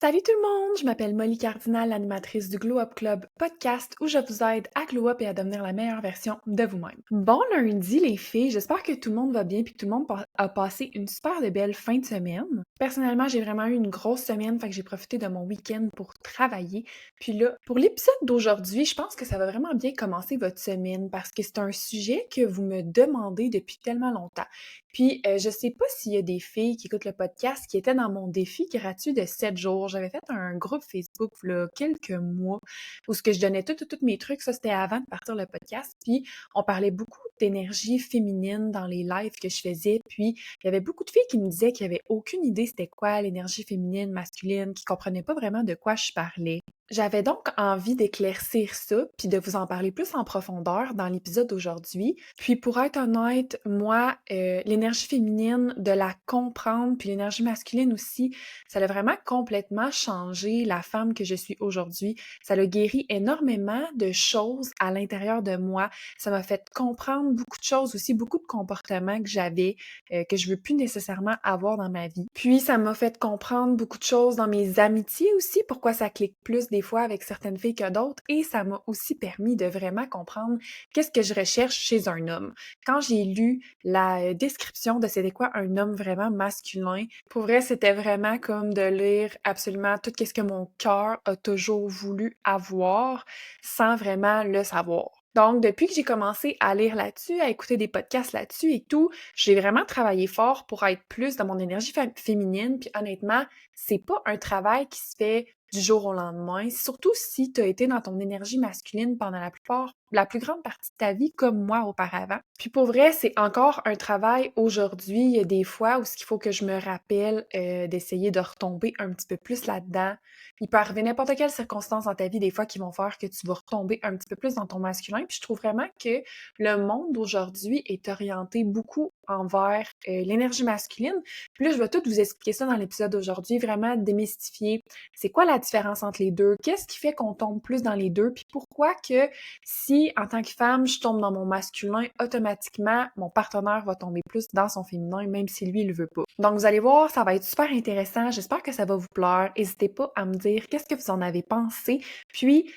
Salut tout le monde, je m'appelle Molly Cardinal, l'animatrice du Glow Up Club podcast où je vous aide à glow up et à devenir la meilleure version de vous-même. Bon lundi les filles, j'espère que tout le monde va bien et que tout le monde a passé une super de belle fin de semaine. Personnellement, j'ai vraiment eu une grosse semaine, fait que j'ai profité de mon week-end pour travailler. Puis là, pour l'épisode d'aujourd'hui, je pense que ça va vraiment bien commencer votre semaine parce que c'est un sujet que vous me demandez depuis tellement longtemps. Puis, je sais pas s'il y a des filles qui écoutent le podcast qui étaient dans mon défi gratuit de 7 jours. J'avais fait un groupe Facebook là, quelques mois où ce que je donnais tous mes trucs. Ça, c'était avant de partir le podcast. Puis, on parlait beaucoup d'énergie féminine dans les lives que je faisais. Puis, il y avait beaucoup de filles qui me disaient qu'il y avait aucune idée c'était quoi l'énergie féminine, masculine, qui comprenaient pas vraiment de quoi je parlais. J'avais donc envie d'éclaircir ça, puis de vous en parler plus en profondeur dans l'épisode d'aujourd'hui. Puis pour être honnête, moi, l'énergie féminine, de la comprendre, puis l'énergie masculine aussi, ça a vraiment complètement changé la femme que je suis aujourd'hui. Ça a guéri énormément de choses à l'intérieur de moi. Ça m'a fait comprendre beaucoup de choses aussi, beaucoup de comportements que j'avais, que je veux plus nécessairement avoir dans ma vie. Puis ça m'a fait comprendre beaucoup de choses dans mes amitiés aussi, pourquoi ça clique plus des fois avec certaines filles que d'autres, et ça m'a aussi permis de vraiment comprendre qu'est-ce que je recherche chez un homme. Quand j'ai lu la description de c'était quoi un homme vraiment masculin, pour vrai, c'était vraiment comme de lire absolument tout ce que mon cœur a toujours voulu avoir sans vraiment le savoir. Donc, depuis que j'ai commencé à lire là-dessus, à écouter des podcasts là-dessus et tout, j'ai vraiment travaillé fort pour être plus dans mon énergie féminine. Puis honnêtement, c'est pas un travail qui se fait du jour au lendemain, surtout si tu as été dans ton énergie masculine pendant la plus grande partie de ta vie, comme moi auparavant. Puis pour vrai, c'est encore un travail aujourd'hui. Il y a des fois où il faut que je me rappelle d'essayer de retomber un petit peu plus là-dedans. Il peut arriver n'importe quelle circonstance dans ta vie, des fois, qui vont faire que tu vas retomber un petit peu plus dans ton masculin. Puis je trouve vraiment que le monde d'aujourd'hui est orienté beaucoup envers l'énergie masculine. Puis là, je vais tout vous expliquer ça dans l'épisode d'aujourd'hui, vraiment démystifier c'est quoi la différence entre les deux, qu'est-ce qui fait qu'on tombe plus dans les deux, puis pourquoi que si, en tant que femme, je tombe dans mon masculin, automatiquement, mon partenaire va tomber plus dans son féminin, même si lui, il le veut pas. Donc, vous allez voir, ça va être super intéressant. J'espère que ça va vous plaire. N'hésitez pas à me dire qu'est-ce que vous en avez pensé. Puis,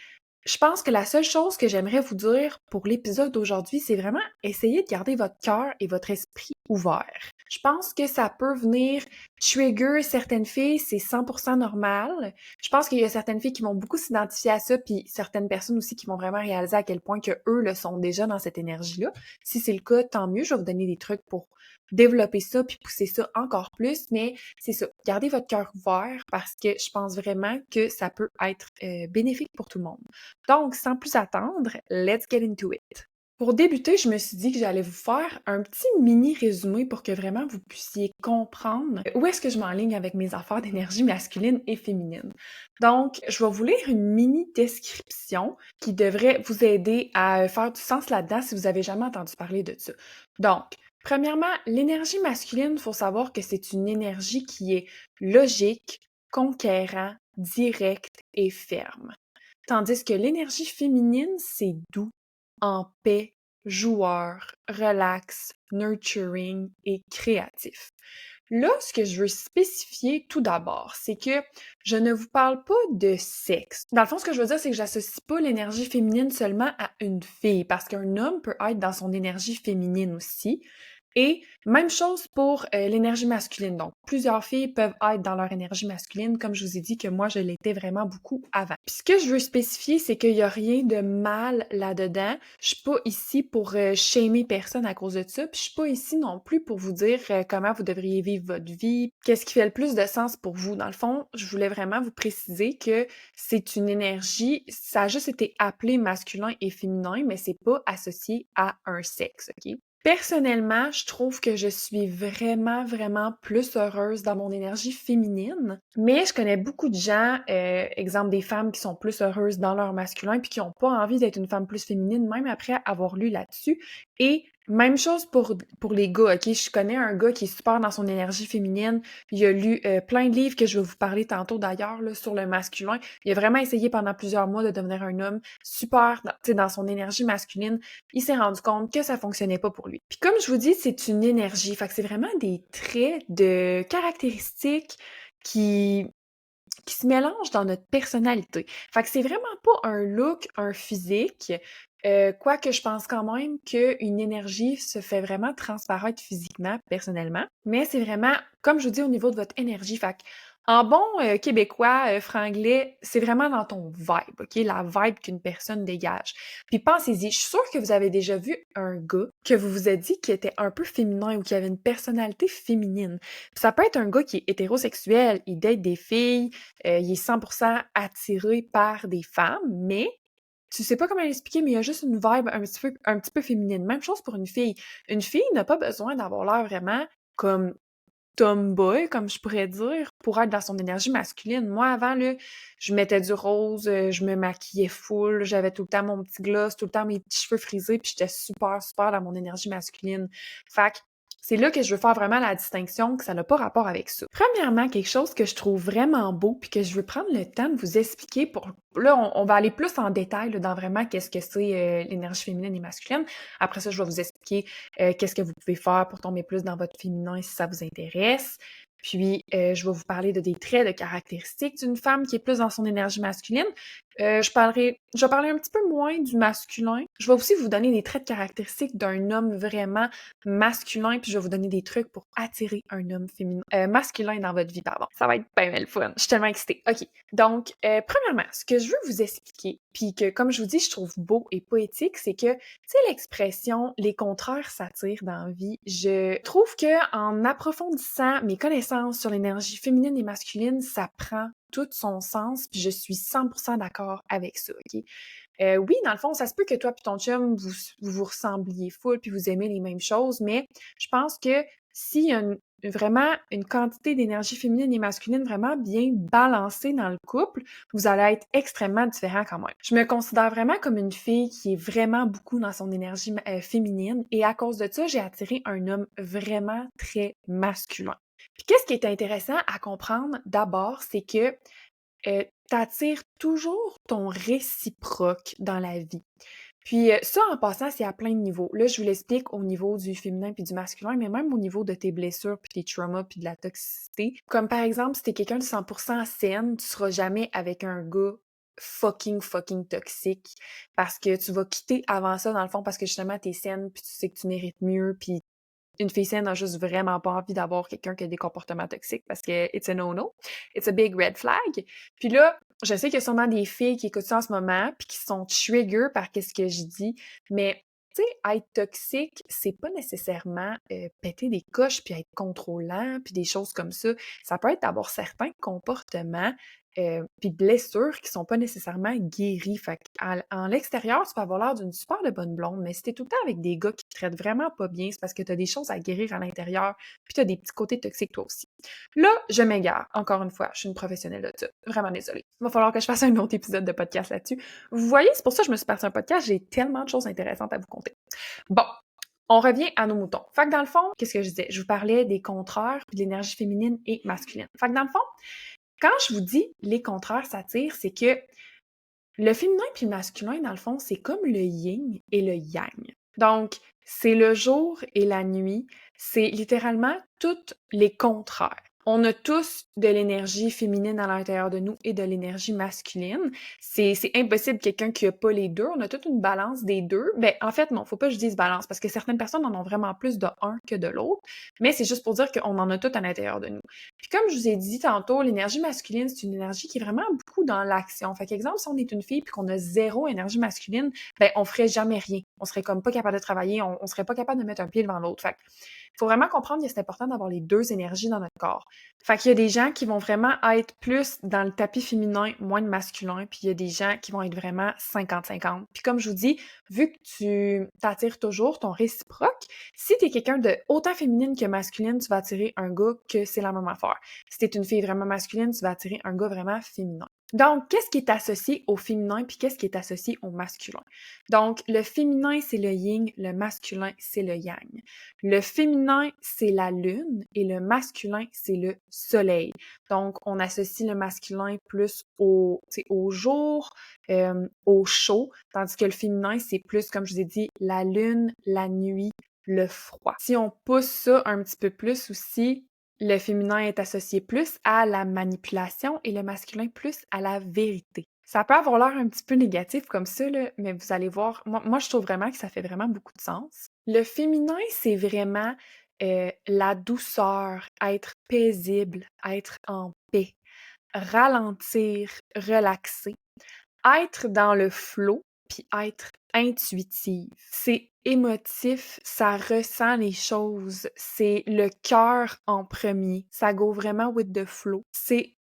je pense que la seule chose que j'aimerais vous dire pour l'épisode d'aujourd'hui, c'est vraiment essayer de garder votre cœur et votre esprit ouverts. Je pense que ça peut venir trigger certaines filles, c'est 100% normal. Je pense qu'il y a certaines filles qui vont beaucoup s'identifier à ça, puis certaines personnes aussi qui vont vraiment réaliser à quel point que eux le sont déjà dans cette énergie-là. Si c'est le cas, tant mieux, je vais vous donner des trucs pour développer ça puis pousser ça encore plus, mais c'est ça, gardez votre cœur ouvert parce que je pense vraiment que ça peut être bénéfique pour tout le monde. Donc, sans plus attendre, let's get into it. Pour débuter, je me suis dit que j'allais vous faire un petit mini résumé pour que vraiment vous puissiez comprendre où est-ce que je m'enligne avec mes affaires d'énergie masculine et féminine. Donc, je vais vous lire une mini description qui devrait vous aider à faire du sens là-dedans si vous avez jamais entendu parler de ça. Donc, premièrement, l'énergie masculine, il faut savoir que c'est une énergie qui est logique, conquérant, directe et ferme. Tandis que l'énergie féminine, c'est doux, en paix, joueur, relax, nurturing et créatif. Là, ce que je veux spécifier tout d'abord, c'est que je ne vous parle pas de sexe. Dans le fond, ce que je veux dire, c'est que j'associe pas l'énergie féminine seulement à une fille, parce qu'un homme peut être dans son énergie féminine aussi. Et même chose pour l'énergie masculine. Donc, plusieurs filles peuvent être dans leur énergie masculine, comme je vous ai dit que moi, je l'étais vraiment beaucoup avant. Puis ce que je veux spécifier, c'est qu'il n'y a rien de mal là-dedans. Je suis pas ici pour shamer personne à cause de ça, puis je suis pas ici non plus pour vous dire comment vous devriez vivre votre vie, qu'est-ce qui fait le plus de sens pour vous. Dans le fond, je voulais vraiment vous préciser que c'est une énergie, ça a juste été appelé masculin et féminin, mais c'est pas associé à un sexe, OK? Personnellement, je trouve que je suis vraiment, vraiment plus heureuse dans mon énergie féminine, mais je connais beaucoup de gens, exemple des femmes qui sont plus heureuses dans leur masculin puis qui ont pas envie d'être une femme plus féminine, même après avoir lu là-dessus. Et même chose pour les gars, OK? Je connais un gars qui est super dans son énergie féminine. Il a lu plein de livres que je vais vous parler tantôt d'ailleurs là, sur le masculin. Il a vraiment essayé pendant plusieurs mois de devenir un homme super dans son énergie masculine. Il s'est rendu compte que ça fonctionnait pas pour lui. Puis comme je vous dis, c'est une énergie. Fait que c'est vraiment des traits de caractéristiques qui qui se mélange dans notre personnalité. Fait que c'est vraiment pas un look, un physique, quoique je pense quand même qu'une énergie se fait vraiment transparaître physiquement, personnellement, mais c'est vraiment, comme je vous dis, au niveau de votre énergie. Fait que, en bon québécois, franglais, c'est vraiment dans ton vibe, OK? La vibe qu'une personne dégage. Puis pensez-y, je suis sûre que vous avez déjà vu un gars que vous vous êtes dit qui était un peu féminin ou qui avait une personnalité féminine. Puis ça peut être un gars qui est hétérosexuel, il date des filles, il est 100% attiré par des femmes, mais tu sais pas comment l'expliquer, mais il y a juste une vibe un petit peu féminine. Même chose pour une fille. Une fille n'a pas besoin d'avoir l'air vraiment comme tomboy, comme je pourrais dire, pour être dans son énergie masculine. Moi, avant, là, je mettais du rose, je me maquillais full, j'avais tout le temps mon petit gloss, tout le temps mes petits cheveux frisés, puis j'étais super, super dans mon énergie masculine. Fait que c'est là que je veux faire vraiment la distinction, que ça n'a pas rapport avec ça. Premièrement, quelque chose que je trouve vraiment beau, puis que je veux prendre le temps de vous expliquer pour... Là, on va aller plus en détail là, dans vraiment qu'est-ce que c'est l'énergie féminine et masculine. Après ça, je vais vous expliquer qu'est-ce que vous pouvez faire pour tomber plus dans votre féminin si ça vous intéresse. Puis, je vais vous parler de des traits de caractéristiques d'une femme qui est plus dans son énergie masculine. Je vais parler un petit peu moins du masculin. Je vais aussi vous donner des traits de caractéristiques d'un homme vraiment masculin, puis je vais vous donner des trucs pour attirer un homme féminin, masculin dans votre vie, pardon. Ça va être pas mal fun. Je suis tellement excitée. OK. Donc, premièrement, ce que je veux vous expliquer, puis que, comme je vous dis, je trouve beau et poétique, c'est que, tu sais, l'expression « les contraires s'attirent dans la vie », je trouve que en approfondissant mes connaissances sur l'énergie féminine et masculine, ça prend tout son sens, puis je suis 100% d'accord avec ça, OK? Oui, dans le fond, ça se peut que toi puis ton chum, vous ressembliez full puis vous aimez les mêmes choses, mais je pense que s'il y a vraiment une quantité d'énergie féminine et masculine vraiment bien balancée dans le couple, vous allez être extrêmement différents quand même. Je me considère vraiment comme une fille qui est vraiment beaucoup dans son énergie féminine et à cause de ça, j'ai attiré un homme vraiment très masculin. Puis qu'est-ce qui est intéressant à comprendre d'abord, c'est que t'attires toujours ton réciproque dans la vie. Puis ça, en passant, c'est à plein de niveaux. Là, je vous l'explique au niveau du féminin puis du masculin, mais même au niveau de tes blessures puis tes traumas puis de la toxicité. Comme par exemple, si t'es quelqu'un de 100% saine, tu seras jamais avec un gars fucking toxique parce que tu vas quitter avant ça, dans le fond, parce que justement, t'es saine puis tu sais que tu mérites mieux puis une fille saine a juste vraiment pas envie d'avoir quelqu'un qui a des comportements toxiques parce que it's a no-no. It's a big red flag. Puis là, je sais qu'il y a sûrement des filles qui écoutent ça en ce moment puis qui sont trigger par qu'est-ce que je dis, mais tu sais, être toxique, c'est pas nécessairement péter des coches puis être contrôlant puis des choses comme ça. Ça peut être d'avoir certains comportements puis blessures qui sont pas nécessairement guéries. Fait en l'extérieur, tu peux avoir l'air d'une super de bonne blonde, mais si t'es tout le temps avec des gars qui te traitent vraiment pas bien, c'est parce que t'as des choses à guérir à l'intérieur, puis t'as des petits côtés toxiques toi aussi. Là, je m'égare. Encore une fois, je suis une professionnelle de ça. Vraiment désolée. Il va falloir que je fasse un autre épisode de podcast là-dessus. Vous voyez, c'est pour ça que je me suis partie un podcast. J'ai tellement de choses intéressantes à vous conter. Bon, on revient à nos moutons. Fait que dans le fond, qu'est-ce que je disais? Je vous parlais des contraires, puis de l'énergie féminine et masculine. Fait que dans le fond, quand je vous dis les contraires s'attirent, c'est que le féminin puis le masculin, dans le fond, c'est comme le yin et le yang. Donc, c'est le jour et la nuit. C'est littéralement tous les contraires. On a tous de l'énergie féminine à l'intérieur de nous et de l'énergie masculine. C'est impossible quelqu'un qui a pas les deux. On a toute une balance des deux. Ben, en fait, non, faut pas que je dise balance parce que certaines personnes en ont vraiment plus de un que de l'autre. Mais c'est juste pour dire qu'on en a tout à l'intérieur de nous. Puis comme je vous ai dit tantôt, l'énergie masculine, c'est une énergie qui est vraiment beaucoup dans l'action. Fait qu'exemple, si on est une fille puis qu'on a zéro énergie masculine, ben on ferait jamais rien. On serait comme pas capable de travailler, on serait pas capable de mettre un pied devant l'autre. Fait faut vraiment comprendre que c'est important d'avoir les deux énergies dans notre corps. Fait qu'il y a des gens qui vont vraiment être plus dans le tapis féminin, moins de masculin, puis il y a des gens qui vont être vraiment 50-50. Puis comme je vous dis, vu que tu t'attires toujours ton réciproque, si t'es quelqu'un de autant féminine que masculine, tu vas attirer un gars que c'est la même affaire. Si t'es une fille vraiment masculine, tu vas attirer un gars vraiment féminin. Donc, qu'est-ce qui est associé au féminin puis qu'est-ce qui est associé au masculin? Donc, le féminin, c'est le yin, le masculin, c'est le yang. Le féminin, c'est la lune et le masculin, c'est le soleil. Donc, on associe le masculin plus au jour, au chaud, tandis que le féminin, c'est plus, comme je vous ai dit, la lune, la nuit, le froid. Si on pousse ça un petit peu plus aussi, Le féminin est associé plus à la manipulation et le masculin plus à la vérité. Ça peut avoir l'air un petit peu négatif comme ça, là, mais vous allez voir, moi je trouve vraiment que ça fait vraiment beaucoup de sens. Le féminin, c'est vraiment la douceur, être paisible, être en paix, ralentir, relaxer, être dans le flow, puis être intuitive. C'est émotif, ça ressent les choses, c'est le cœur en premier. Ça go vraiment with the flow. C'est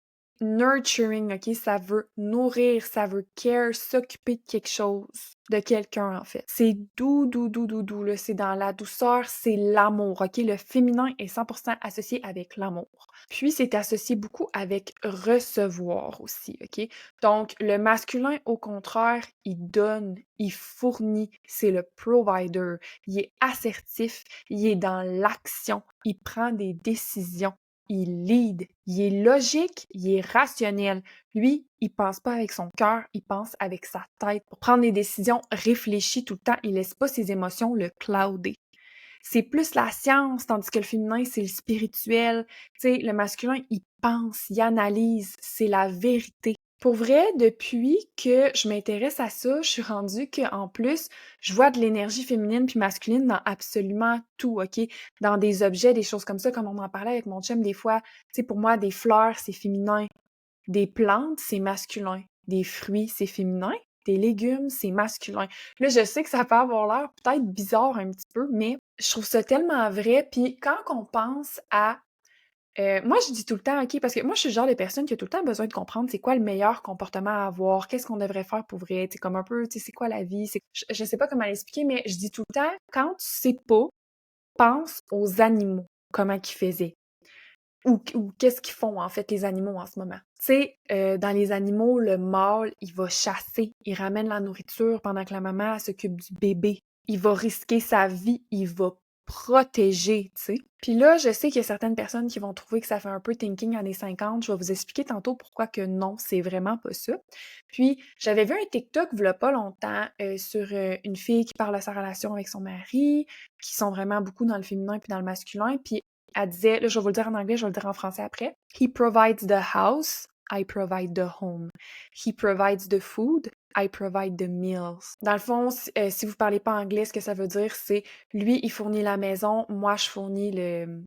nurturing, OK? Ça veut nourrir, ça veut care, s'occuper de quelque chose, de quelqu'un, en fait. C'est doux, doux, doux, doux, doux, là. C'est dans la douceur, c'est l'amour, OK? Le féminin est 100% associé avec l'amour. Puis, c'est associé beaucoup avec recevoir aussi, OK? Donc, le masculin, au contraire, il donne, il fournit, c'est le provider. Il est assertif, il est dans l'action, il prend des décisions, il lead, il est logique, il est rationnel. Lui, il pense pas avec son cœur, il pense avec sa tête. Pour prendre des décisions réfléchies tout le temps, il laisse pas ses émotions le clouder. C'est plus la science, tandis que le féminin, c'est le spirituel. Tu sais, le masculin, il pense, il analyse, c'est la vérité. Pour vrai, depuis que je m'intéresse à ça, je suis rendue qu'en plus, je vois de l'énergie féminine puis masculine dans absolument tout, OK? Dans des objets, des choses comme ça, comme on en parlait avec mon chum des fois. Tu sais, pour moi, des fleurs, c'est féminin. Des plantes, c'est masculin. Des fruits, c'est féminin. Des légumes, c'est masculin. Là, je sais que ça peut avoir l'air peut-être bizarre un petit peu, mais je trouve ça tellement vrai. Puis quand on pense à moi, je dis tout le temps, OK, parce que moi, je suis le genre de personne qui a tout le temps besoin de comprendre c'est quoi le meilleur comportement à avoir, qu'est-ce qu'on devrait faire pour vrai, tu sais, comme un peu, tu sais, c'est quoi la vie, je sais pas comment l'expliquer, mais je dis tout le temps, quand tu sais pas, pense aux animaux, comment qu'ils faisaient. Ou qu'est-ce qu'ils font, en fait, les animaux en ce moment. Tu sais, dans les animaux, le mâle, il va chasser, il ramène la nourriture pendant que la maman, elle s'occupe du bébé. Il va risquer sa vie, il va protéger, tu sais. Puis là, je sais qu'il y a certaines personnes qui vont trouver que ça fait un peu thinking années 50. Je vais vous expliquer tantôt pourquoi que non, c'est vraiment pas ça. Puis, j'avais vu un TikTok, v'là pas longtemps, sur une fille qui parle de sa relation avec son mari, qui sont vraiment beaucoup dans le féminin puis dans le masculin. Puis, elle disait, là, je vais vous le dire en anglais, je vais le dire en français après. He provides the house, I provide the home. He provides the food, I provide the meals. Dans le fond, si vous parlez pas anglais, ce que ça veut dire, c'est lui, il fournit la maison, moi, je fournis le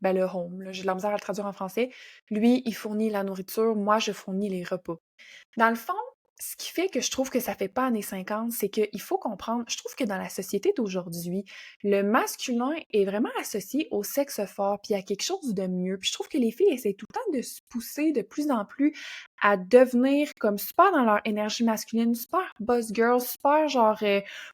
home. Là. J'ai de la misère à le traduire en français. Lui, il fournit la nourriture, moi, je fournis les repas. Dans le fond, ce qui fait que je trouve que ça fait pas années 50, c'est qu'il faut comprendre, je trouve que dans la société d'aujourd'hui, le masculin est vraiment associé au sexe fort, puis à quelque chose de mieux. Puis je trouve que les filles essaient tout le temps de se pousser de plus en plus à devenir comme super dans leur énergie masculine, super boss girl, super genre,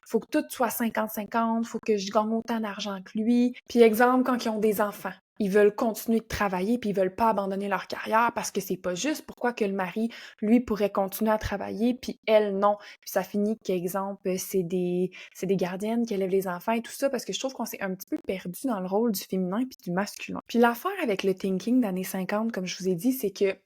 faut que tout soit 50-50, faut que je gagne autant d'argent que lui. Puis exemple, quand ils ont des enfants. Ils veulent continuer de travailler puis ils veulent pas abandonner leur carrière parce que c'est pas juste. Pourquoi que le mari, lui, pourrait continuer à travailler puis elle, non. Puis ça finit qu'exemple, c'est des gardiennes qui élèvent les enfants et tout ça parce que je trouve qu'on s'est un petit peu perdu dans le rôle du féminin puis du masculin. Puis l'affaire avec le thinking d'années 50, comme je vous ai dit, c'est que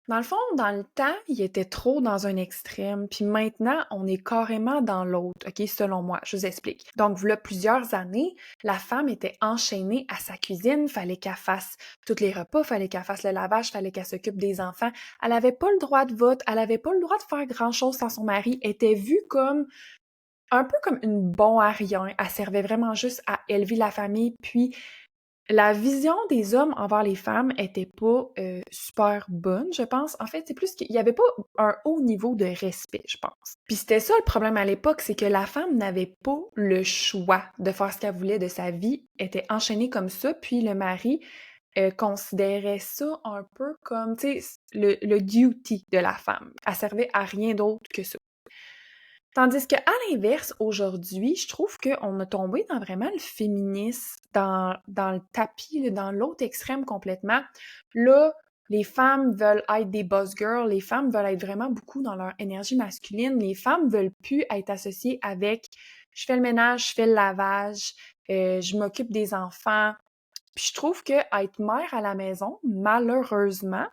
dans le fond, dans le temps, il était trop dans un extrême, puis maintenant, on est carrément dans l'autre, OK, selon moi. Je vous explique. Donc, voilà plusieurs années, la femme était enchaînée à sa cuisine, fallait qu'elle fasse tous les repas, fallait qu'elle fasse le lavage, fallait qu'elle s'occupe des enfants. Elle avait pas le droit de vote, elle avait pas le droit de faire grand-chose sans son mari, elle était vue comme un peu comme une bon à rien. Elle servait vraiment juste à élever la famille, puis la vision des hommes envers les femmes était pas super bonne, je pense. En fait, c'est plus qu'il y avait pas un haut niveau de respect, je pense. Puis c'était ça le problème à l'époque, c'est que la femme n'avait pas le choix de faire ce qu'elle voulait de sa vie, était enchaînée comme ça, puis le mari considérait ça un peu comme, tu sais, le duty de la femme. Elle servait à rien d'autre que ça. Tandis qu'à l'inverse, aujourd'hui, je trouve qu'on a tombé dans vraiment le féminisme, dans le tapis, là, dans l'autre extrême complètement. Là, les femmes veulent être des boss girls, les femmes veulent être vraiment beaucoup dans leur énergie masculine, les femmes veulent plus être associées avec je fais le ménage, je fais le lavage, je m'occupe des enfants. Puis je trouve que être mère à la maison, malheureusement,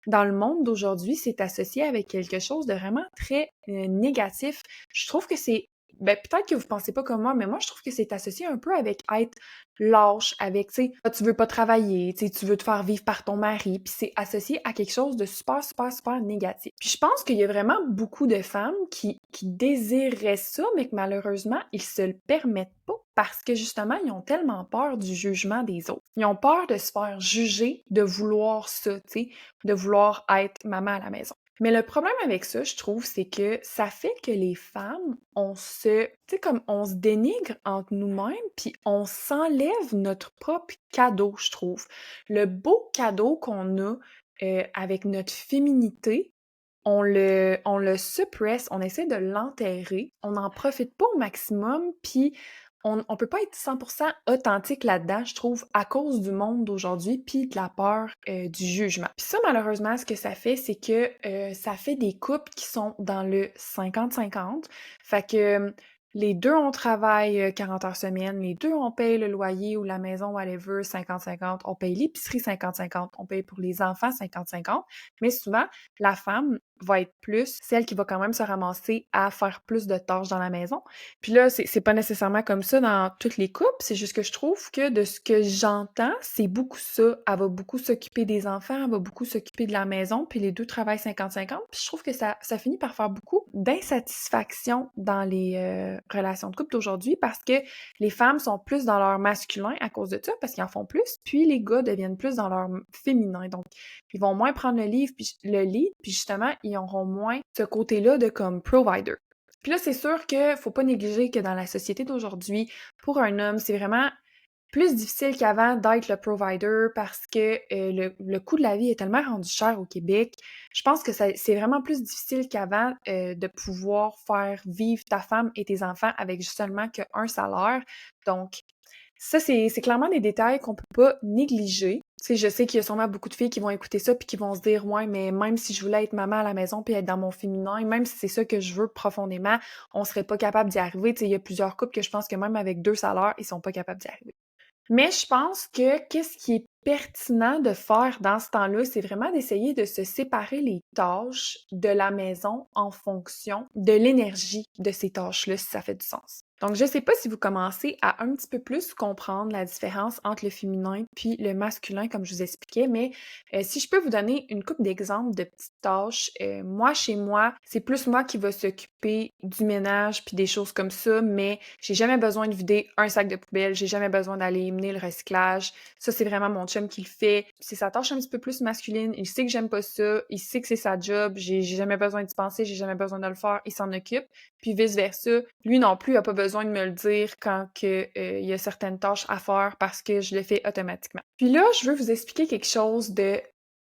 dans le monde d'aujourd'hui, c'est associé avec quelque chose de vraiment très négatif. Je trouve que c'est ben, peut-être que vous pensez pas comme moi, mais moi, je trouve que c'est associé un peu avec être lâche, avec, tu sais, tu veux pas travailler, tu sais, tu veux te faire vivre par ton mari, puis c'est associé à quelque chose de super, super, super négatif. Puis je pense qu'il y a vraiment beaucoup de femmes qui désiraient ça, mais que malheureusement, ils se le permettent pas parce que justement, ils ont tellement peur du jugement des autres. Ils ont peur de se faire juger, de vouloir ça, tu sais, de vouloir être maman à la maison. Mais le problème avec ça, je trouve, c'est que ça fait que les femmes, tu sais, comme on se dénigre entre nous-mêmes, puis on s'enlève notre propre cadeau, je trouve. Le beau cadeau qu'on a avec notre féminité, on le suppresse, on essaie de l'enterrer, on n'en profite pas au maximum, puis on peut pas être 100% authentique là-dedans, je trouve, à cause du monde d'aujourd'hui, puis de la peur du jugement. Puis ça, malheureusement, ce que ça fait, c'est que ça fait des couples qui sont dans le 50-50. Fait que les deux, on travaille 40 heures semaine, les deux, on paye le loyer ou la maison, whatever, 50-50, on paye l'épicerie 50-50, on paye pour les enfants 50-50, mais souvent, la femme va être plus celle qui va quand même se ramasser à faire plus de tâches dans la maison. Puis là, c'est pas nécessairement comme ça dans toutes les couples, c'est juste que je trouve que de ce que j'entends, c'est beaucoup ça. Elle va beaucoup s'occuper des enfants, elle va beaucoup s'occuper de la maison, puis les deux travaillent 50-50. Puis je trouve que ça finit par faire beaucoup d'insatisfaction dans les relations de couple d'aujourd'hui parce que les femmes sont plus dans leur masculin à cause de ça, parce qu'ils en font plus, puis les gars deviennent plus dans leur féminin. Donc, ils vont moins prendre le lead, puis justement, ils auront moins ce côté-là de comme provider. Puis là, c'est sûr que faut pas négliger que dans la société d'aujourd'hui, pour un homme, c'est vraiment plus difficile qu'avant d'être le provider parce que le coût de la vie est tellement rendu cher au Québec. Je pense que c'est vraiment plus difficile qu'avant de pouvoir faire vivre ta femme et tes enfants avec seulement qu'un salaire. Donc, ça, c'est clairement des détails qu'on peut pas négliger. Tu sais, je sais qu'il y a sûrement beaucoup de filles qui vont écouter ça puis qui vont se dire ouais, mais même si je voulais être maman à la maison puis être dans mon féminin, et même si c'est ça que je veux profondément, on serait pas capable d'y arriver. Tu sais, il y a plusieurs couples que je pense que même avec 2 salaires, ils sont pas capables d'y arriver. Mais je pense que qu'est-ce qui est pertinent de faire dans ce temps-là, c'est vraiment d'essayer de se séparer les tâches de la maison en fonction de l'énergie de ces tâches-là, si ça fait du sens. Donc, je sais pas si vous commencez à un petit peu plus comprendre la différence entre le féminin puis le masculin, comme je vous expliquais, mais si je peux vous donner une couple d'exemples de petites tâches, moi, chez moi, c'est plus moi qui va s'occuper du ménage puis des choses comme ça, mais j'ai jamais besoin de vider un sac de poubelle, j'ai jamais besoin d'aller mener le recyclage. Ça, c'est vraiment mon chum qui le fait. C'est sa tâche un petit peu plus masculine. Il sait que j'aime pas ça, il sait que c'est sa job, j'ai jamais besoin d'y penser, j'ai jamais besoin de le faire, il s'en occupe. Puis vice-versa, lui non plus a pas besoin de me le dire quand il y a certaines tâches à faire parce que je le fais automatiquement. Puis là, je veux vous expliquer quelque chose de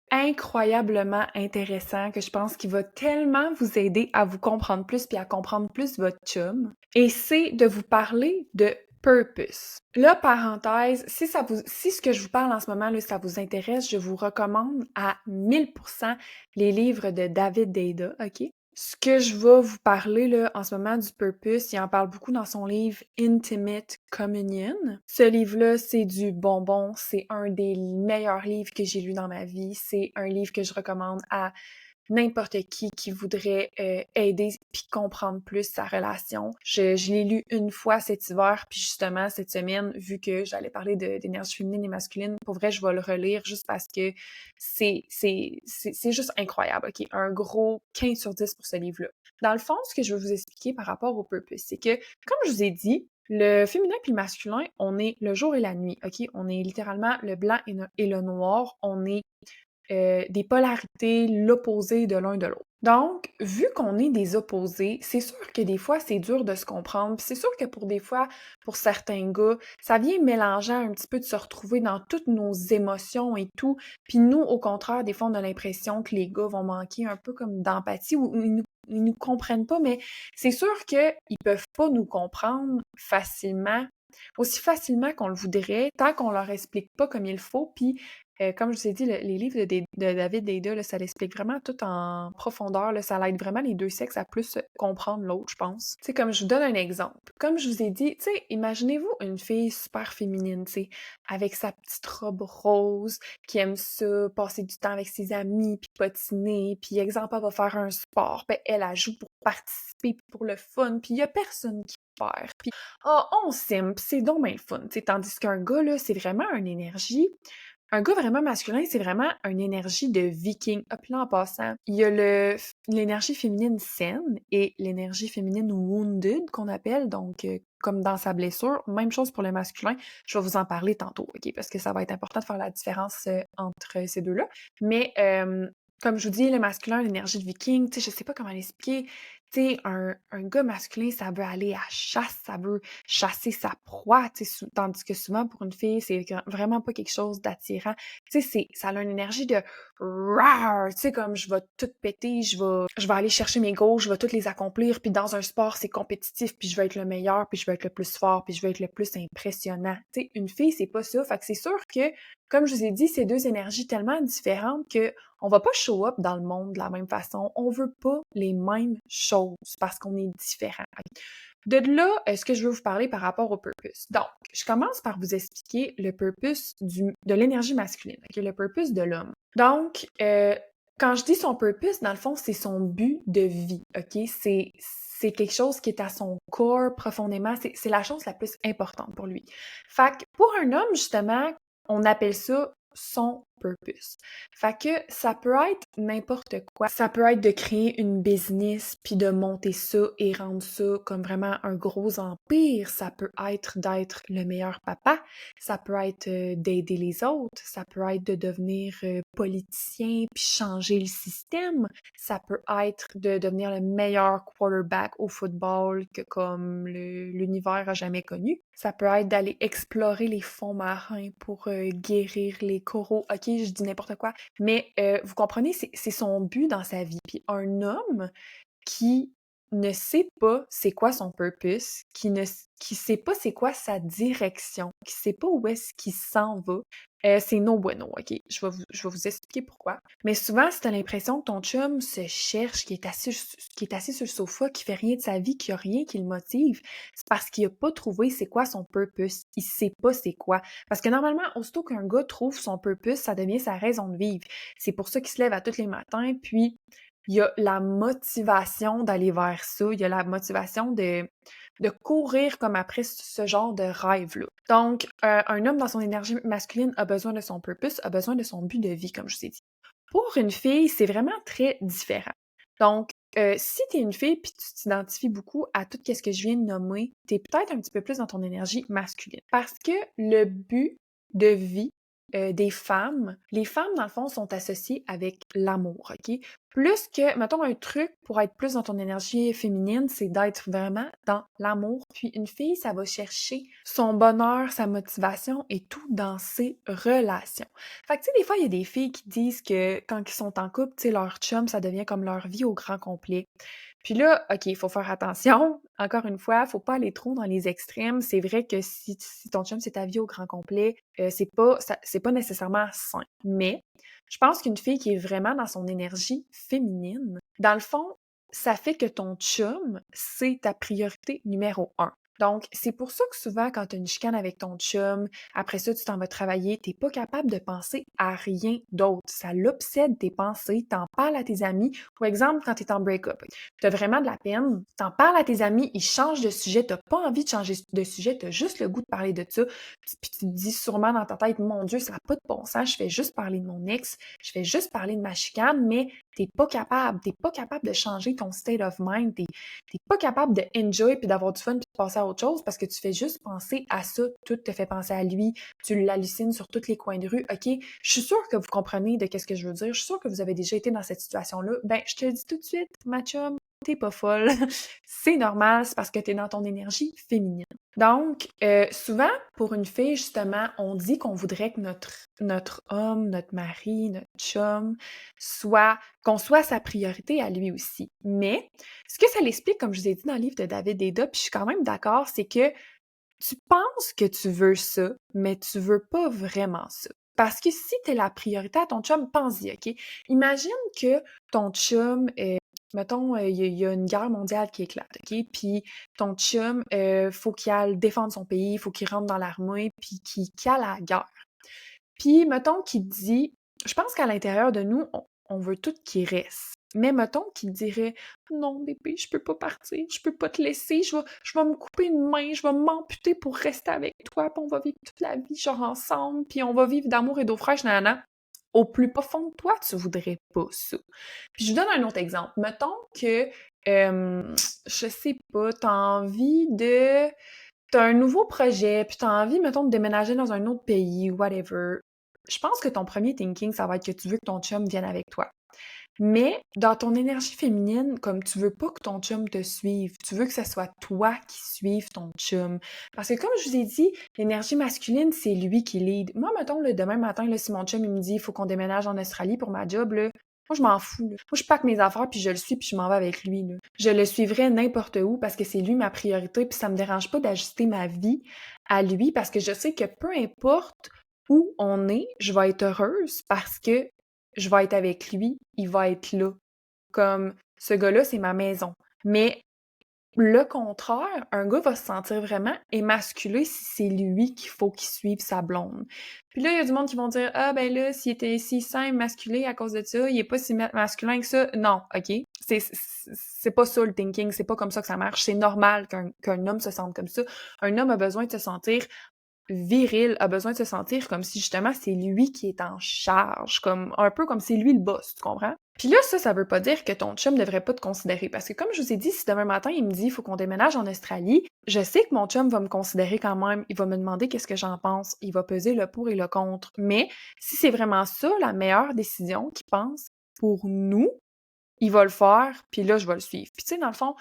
incroyablement intéressant que je pense qu'il va tellement vous aider à vous comprendre plus puis à comprendre plus votre chum. Et c'est de vous parler de purpose. Là, parenthèse, si ce que je vous parle en ce moment, là, ça vous intéresse, je vous recommande à 1000% les livres de David Deida, OK? Ce que je vais vous parler là, en ce moment du purpose, il en parle beaucoup dans son livre Intimate Communion. Ce livre-là, c'est du bonbon. C'est un des meilleurs livres que j'ai lu dans ma vie. C'est un livre que je recommande à n'importe qui voudrait aider puis comprendre plus sa relation. Je l'ai lu une fois cet hiver, puis justement, cette semaine, vu que j'allais parler d'énergie féminine et masculine, pour vrai, je vais le relire juste parce que c'est juste incroyable, OK? Un gros 15 sur 10 pour ce livre-là. Dans le fond, ce que je veux vous expliquer par rapport au purpose, c'est que, comme je vous ai dit, le féminin puis le masculin, on est le jour et la nuit, OK? On est littéralement le blanc et le noir. On est des polarités, l'opposé de l'un de l'autre. Donc, vu qu'on est des opposés, c'est sûr que des fois, c'est dur de se comprendre. Puis c'est sûr que pour certains gars, ça vient mélangeant un petit peu de se retrouver dans toutes nos émotions et tout. Puis nous, au contraire, des fois, on a l'impression que les gars vont manquer un peu comme d'empathie ou ils nous comprennent pas, mais c'est sûr qu'ils peuvent pas nous comprendre facilement, aussi facilement qu'on le voudrait, tant qu'on leur explique pas comme il faut, puis Comme je vous ai dit, les livres de David Deida, là, ça l'explique vraiment tout en profondeur, là, ça aide vraiment les 2 sexes à plus comprendre l'autre, je pense. Tu sais, comme je vous donne un exemple. Comme je vous ai dit, tu sais, imaginez-vous une fille super féminine, tu sais, avec sa petite robe rose, qui aime ça, passer du temps avec ses amis, puis patiner, puis exemple, elle va faire un sport, puis elle joue pour participer, puis pour le fun, puis il y a personne qui perd. Puis, on s'aime, puis c'est donc bien le fun, tu sais, tandis qu'un gars, là, c'est vraiment une énergie. Un gars vraiment masculin, c'est vraiment une énergie de viking. Hop là, en passant, il y a l'énergie féminine saine et l'énergie féminine wounded qu'on appelle, donc comme dans sa blessure. Même chose pour le masculin. Je vais vous en parler tantôt, OK? Parce que ça va être important de faire la différence entre ces deux-là. Mais comme je vous dis, le masculin, l'énergie de viking, tu sais, je sais pas comment l'expliquer. Tu sais, un gars masculin, ça veut aller à chasse, ça veut chasser sa proie, tu sais, tandis que souvent, pour une fille, c'est vraiment pas quelque chose d'attirant. Tu sais, ça a une énergie de rar, tu sais, comme je vais tout péter, je vais aller chercher mes goals, je vais toutes les accomplir, puis dans un sport, c'est compétitif, puis je vais être le meilleur, puis je vais être le plus fort, puis je vais être le plus impressionnant. Tu sais, une fille, c'est pas ça. Fait que c'est sûr que, comme je vous ai dit, c'est deux énergies tellement différentes que on va pas show up dans le monde de la même façon. On veut pas les mêmes choses parce qu'on est différents. De là, ce que je veux vous parler par rapport au purpose. Donc, je commence par vous expliquer le purpose de l'énergie masculine, okay? Le purpose de l'homme. Donc, quand je dis son purpose, dans le fond, c'est son but de vie, OK? C'est quelque chose qui est à son corps profondément, c'est la chose la plus importante pour lui. Fait que pour un homme, justement, on appelle ça son purpose. Fait que ça peut être n'importe quoi. Ça peut être de créer une business puis de monter ça et rendre ça comme vraiment un gros empire. Ça peut être d'être le meilleur papa. Ça peut être d'aider les autres. Ça peut être de devenir politicien puis changer le système. Ça peut être de devenir le meilleur quarterback au football que comme l'univers a jamais connu. Ça peut être d'aller explorer les fonds marins pour guérir les coraux. OK, je dis n'importe quoi. Mais vous comprenez, c'est son but dans sa vie. Puis un homme qui ne sait pas c'est quoi son purpose, qui sait pas c'est quoi sa direction, qui sait pas où est-ce qu'il s'en va, c'est no bueno, OK? Je vais vous expliquer pourquoi. Mais souvent, si t'as l'impression que ton chum se cherche, qui est assis sur le sofa, qui fait rien de sa vie, qui a rien qui le motive, c'est parce qu'il a pas trouvé c'est quoi son purpose. Il sait pas c'est quoi. Parce que normalement, aussitôt qu'un gars trouve son purpose, ça devient sa raison de vivre. C'est pour ça qu'il se lève à tous les matins, puis il y a la motivation d'aller vers ça, il y a la motivation de courir comme après ce genre de rêve-là. Donc, un homme dans son énergie masculine a besoin de son purpose, a besoin de son but de vie, comme je vous ai dit. Pour une fille, c'est vraiment très différent. Donc, si tu es une fille puis tu t'identifies beaucoup à tout ce que je viens de nommer, tu es peut-être un petit peu plus dans ton énergie masculine. Parce que le but de vie des femmes, les femmes, dans le fond, sont associées avec l'amour, OK? Plus que, mettons, un truc pour être plus dans ton énergie féminine, c'est d'être vraiment dans l'amour. Puis une fille, ça va chercher son bonheur, sa motivation et tout dans ses relations. Fait que, tu sais, des fois, il y a des filles qui disent que quand ils sont en couple, tu sais, leur chum, ça devient comme leur vie au grand complet. Puis là, OK, il faut faire attention. Encore une fois, faut pas aller trop dans les extrêmes. C'est vrai que si ton chum, c'est ta vie au grand complet, c'est pas nécessairement sain. Mais je pense qu'une fille qui est vraiment dans son énergie féminine, dans le fond, ça fait que ton chum, c'est ta priorité numéro un. Donc, c'est pour ça que souvent, quand tu as une chicane avec ton chum, après ça, tu t'en vas travailler, t'es pas capable de penser à rien d'autre. Ça l'obsède tes pensées, t'en parles à tes amis. Ou exemple, quand tu es en break-up, tu as vraiment de la peine, t'en parles à tes amis, ils changent de sujet, t'as pas envie de changer de sujet, t'as juste le goût de parler de ça. Puis tu te dis sûrement dans ta tête, mon Dieu, ça n'a pas de bon sens, je fais juste parler de mon ex, je fais juste parler de ma chicane, mais t'es pas capable de changer ton state of mind, t'es pas capable de enjoy puis d'avoir du fun puis de passer à autre chose parce que tu fais juste penser à ça, tout te fait penser à lui, tu l'hallucines sur tous les coins de rue, OK? Je suis sûre que vous comprenez de qu'est-ce que je veux dire, je suis sûre que vous avez déjà été dans cette situation-là. Ben, je te le dis tout de suite, ma chum, t'es pas folle. C'est normal, c'est parce que t'es dans ton énergie féminine. Donc, souvent, pour une fille, justement, on dit qu'on voudrait que notre homme, notre mari, notre chum, qu'on soit sa priorité à lui aussi. Mais, ce que ça l'explique, comme je vous ai dit dans le livre de David Deida, puis je suis quand même d'accord, c'est que tu penses que tu veux ça, mais tu veux pas vraiment ça. Parce que si t'es la priorité à ton chum, pense-y, OK? Imagine que ton chum, mettons, il y a une guerre mondiale qui éclate, OK? Puis ton chum, faut qu'il aille défendre son pays, faut qu'il rentre dans l'armée, puis qu'il aille à la guerre. Puis mettons qu'il te dit, je pense qu'à l'intérieur de nous, on veut tout qu'il reste. Mais mettons qu'il te dirait, non, bébé, je peux pas partir, je peux pas te laisser, je vais me couper une main, je vais m'amputer pour rester avec toi, puis on va vivre toute la vie, genre ensemble, puis on va vivre d'amour et d'eau fraîche, nanana. Au plus profond de toi, tu voudrais pas ça. Puis je vous donne un autre exemple. Mettons que, je sais pas, t'as un nouveau projet, puis t'as envie, mettons, de déménager dans un autre pays, whatever. Je pense que ton premier thinking, ça va être que tu veux que ton chum vienne avec toi. Mais dans ton énergie féminine, comme tu veux pas que ton chum te suive, tu veux que ce soit toi qui suive ton chum. Parce que comme je vous ai dit, l'énergie masculine, c'est lui qui lead. Moi, mettons, le demain matin, là, si mon chum il me dit il faut qu'on déménage en Australie pour ma job, là, moi, je m'en fous. Là. Moi, je pack mes affaires, puis je le suis, puis je m'en vais avec lui. Là. Je le suivrai n'importe où parce que c'est lui ma priorité, puis ça me dérange pas d'ajuster ma vie à lui parce que je sais que peu importe où on est, je vais être heureuse parce que je vais être avec lui, il va être là. Comme, ce gars-là, c'est ma maison. Mais le contraire, un gars va se sentir vraiment émasculé si c'est lui qu'il faut qu'il suive sa blonde. Puis là, il y a du monde qui vont dire, ah ben là, s'il se sent émasculé à cause de ça, il est pas si masculin que ça. Non, OK? C'est pas ça le thinking, c'est pas comme ça que ça marche. C'est normal qu'un homme se sente comme ça. Un homme a besoin de se sentir viril, a besoin de se sentir comme si justement c'est lui qui est en charge, comme un peu comme c'est lui le boss, tu comprends? Puis là, ça veut pas dire que ton chum devrait pas te considérer, parce que comme je vous ai dit, si demain matin il me dit il faut qu'on déménage en Australie, je sais que mon chum va me considérer quand même, il va me demander qu'est-ce que j'en pense, il va peser le pour et le contre, mais si c'est vraiment ça la meilleure décision qu'il pense pour nous, il va le faire, puis là je vais le suivre. Puis tu sais, dans le fond,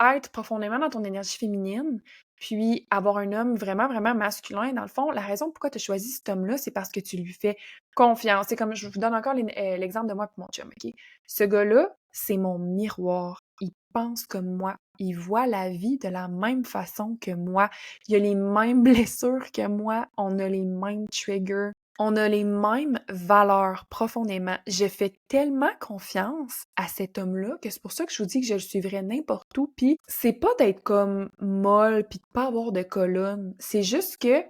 être profondément dans ton énergie féminine, puis avoir un homme vraiment, vraiment masculin, dans le fond, la raison pourquoi tu as choisi cet homme-là, c'est parce que tu lui fais confiance. C'est comme, je vous donne encore l'exemple de moi et mon chum, OK? Ce gars-là, c'est mon miroir. Il pense comme moi. Il voit la vie de la même façon que moi. Il a les mêmes blessures que moi. On a les mêmes triggers. On a les mêmes valeurs profondément. Je fais tellement confiance à cet homme-là que c'est pour ça que je vous dis que je le suivrais n'importe où. Puis c'est pas d'être comme molle puis de pas avoir de colonne. C'est juste que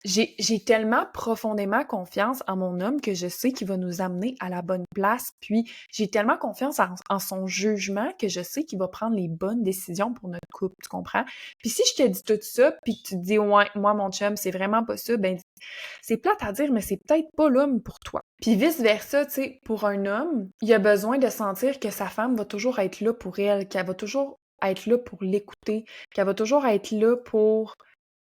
j'ai tellement profondément confiance en mon homme que je sais qu'il va nous amener à la bonne place. Puis j'ai tellement confiance en son jugement que je sais qu'il va prendre les bonnes décisions pour notre couple, tu comprends? Puis si je te dis tout ça, puis que tu te dis ouais, moi mon chum, c'est vraiment pas ça, ben c'est plate à dire, mais c'est peut-être pas l'homme pour toi. Puis vice-versa, tu sais, pour un homme, il a besoin de sentir que sa femme va toujours être là pour elle, qu'elle va toujours être là pour l'écouter, qu'elle va toujours être là pour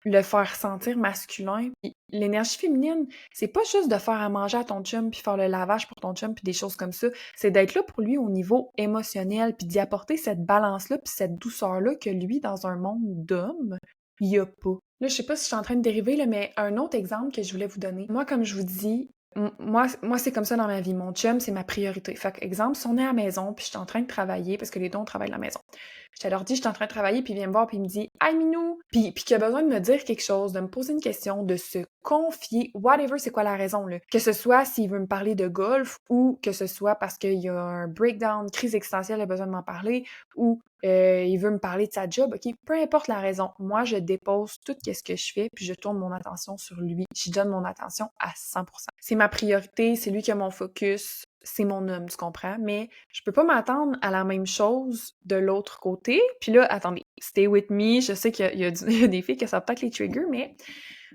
le faire sentir masculin. Puis l'énergie féminine, c'est pas juste de faire à manger à ton chum puis faire le lavage pour ton chum puis des choses comme ça. C'est d'être là pour lui au niveau émotionnel puis d'y apporter cette balance-là puis cette douceur-là que lui, dans un monde d'hommes, il y a pas. Là, je sais pas si je suis en train de dériver, là, mais un autre exemple que je voulais vous donner. Moi, comme je vous dis, moi, c'est comme ça dans ma vie. Mon chum, c'est ma priorité. Fait que, exemple, si on est à la maison puis je suis en train de travailler, parce que les deux, on travaille à la maison. Je leur dis, je suis en train de travailler, puis il vient me voir, puis il me dit « Hey, Minou! » Puis qu'il a besoin de me dire quelque chose, de me poser une question, de se confier, whatever, c'est quoi la raison, là. Que ce soit s'il veut me parler de golf, ou que ce soit parce qu'il y a un breakdown, crise existentielle, il a besoin de m'en parler, ou il veut me parler de sa job, OK? Peu importe la raison, moi, je dépose tout ce que je fais, puis je tourne mon attention sur lui. Je donne mon attention à 100%. C'est ma priorité, c'est lui qui a mon focus, c'est mon homme, tu comprends? Mais je peux pas m'attendre à la même chose de l'autre côté. Puis là, attendez, stay with me, je sais qu'il y a il y a des filles que ça va peut-être les trigger, mais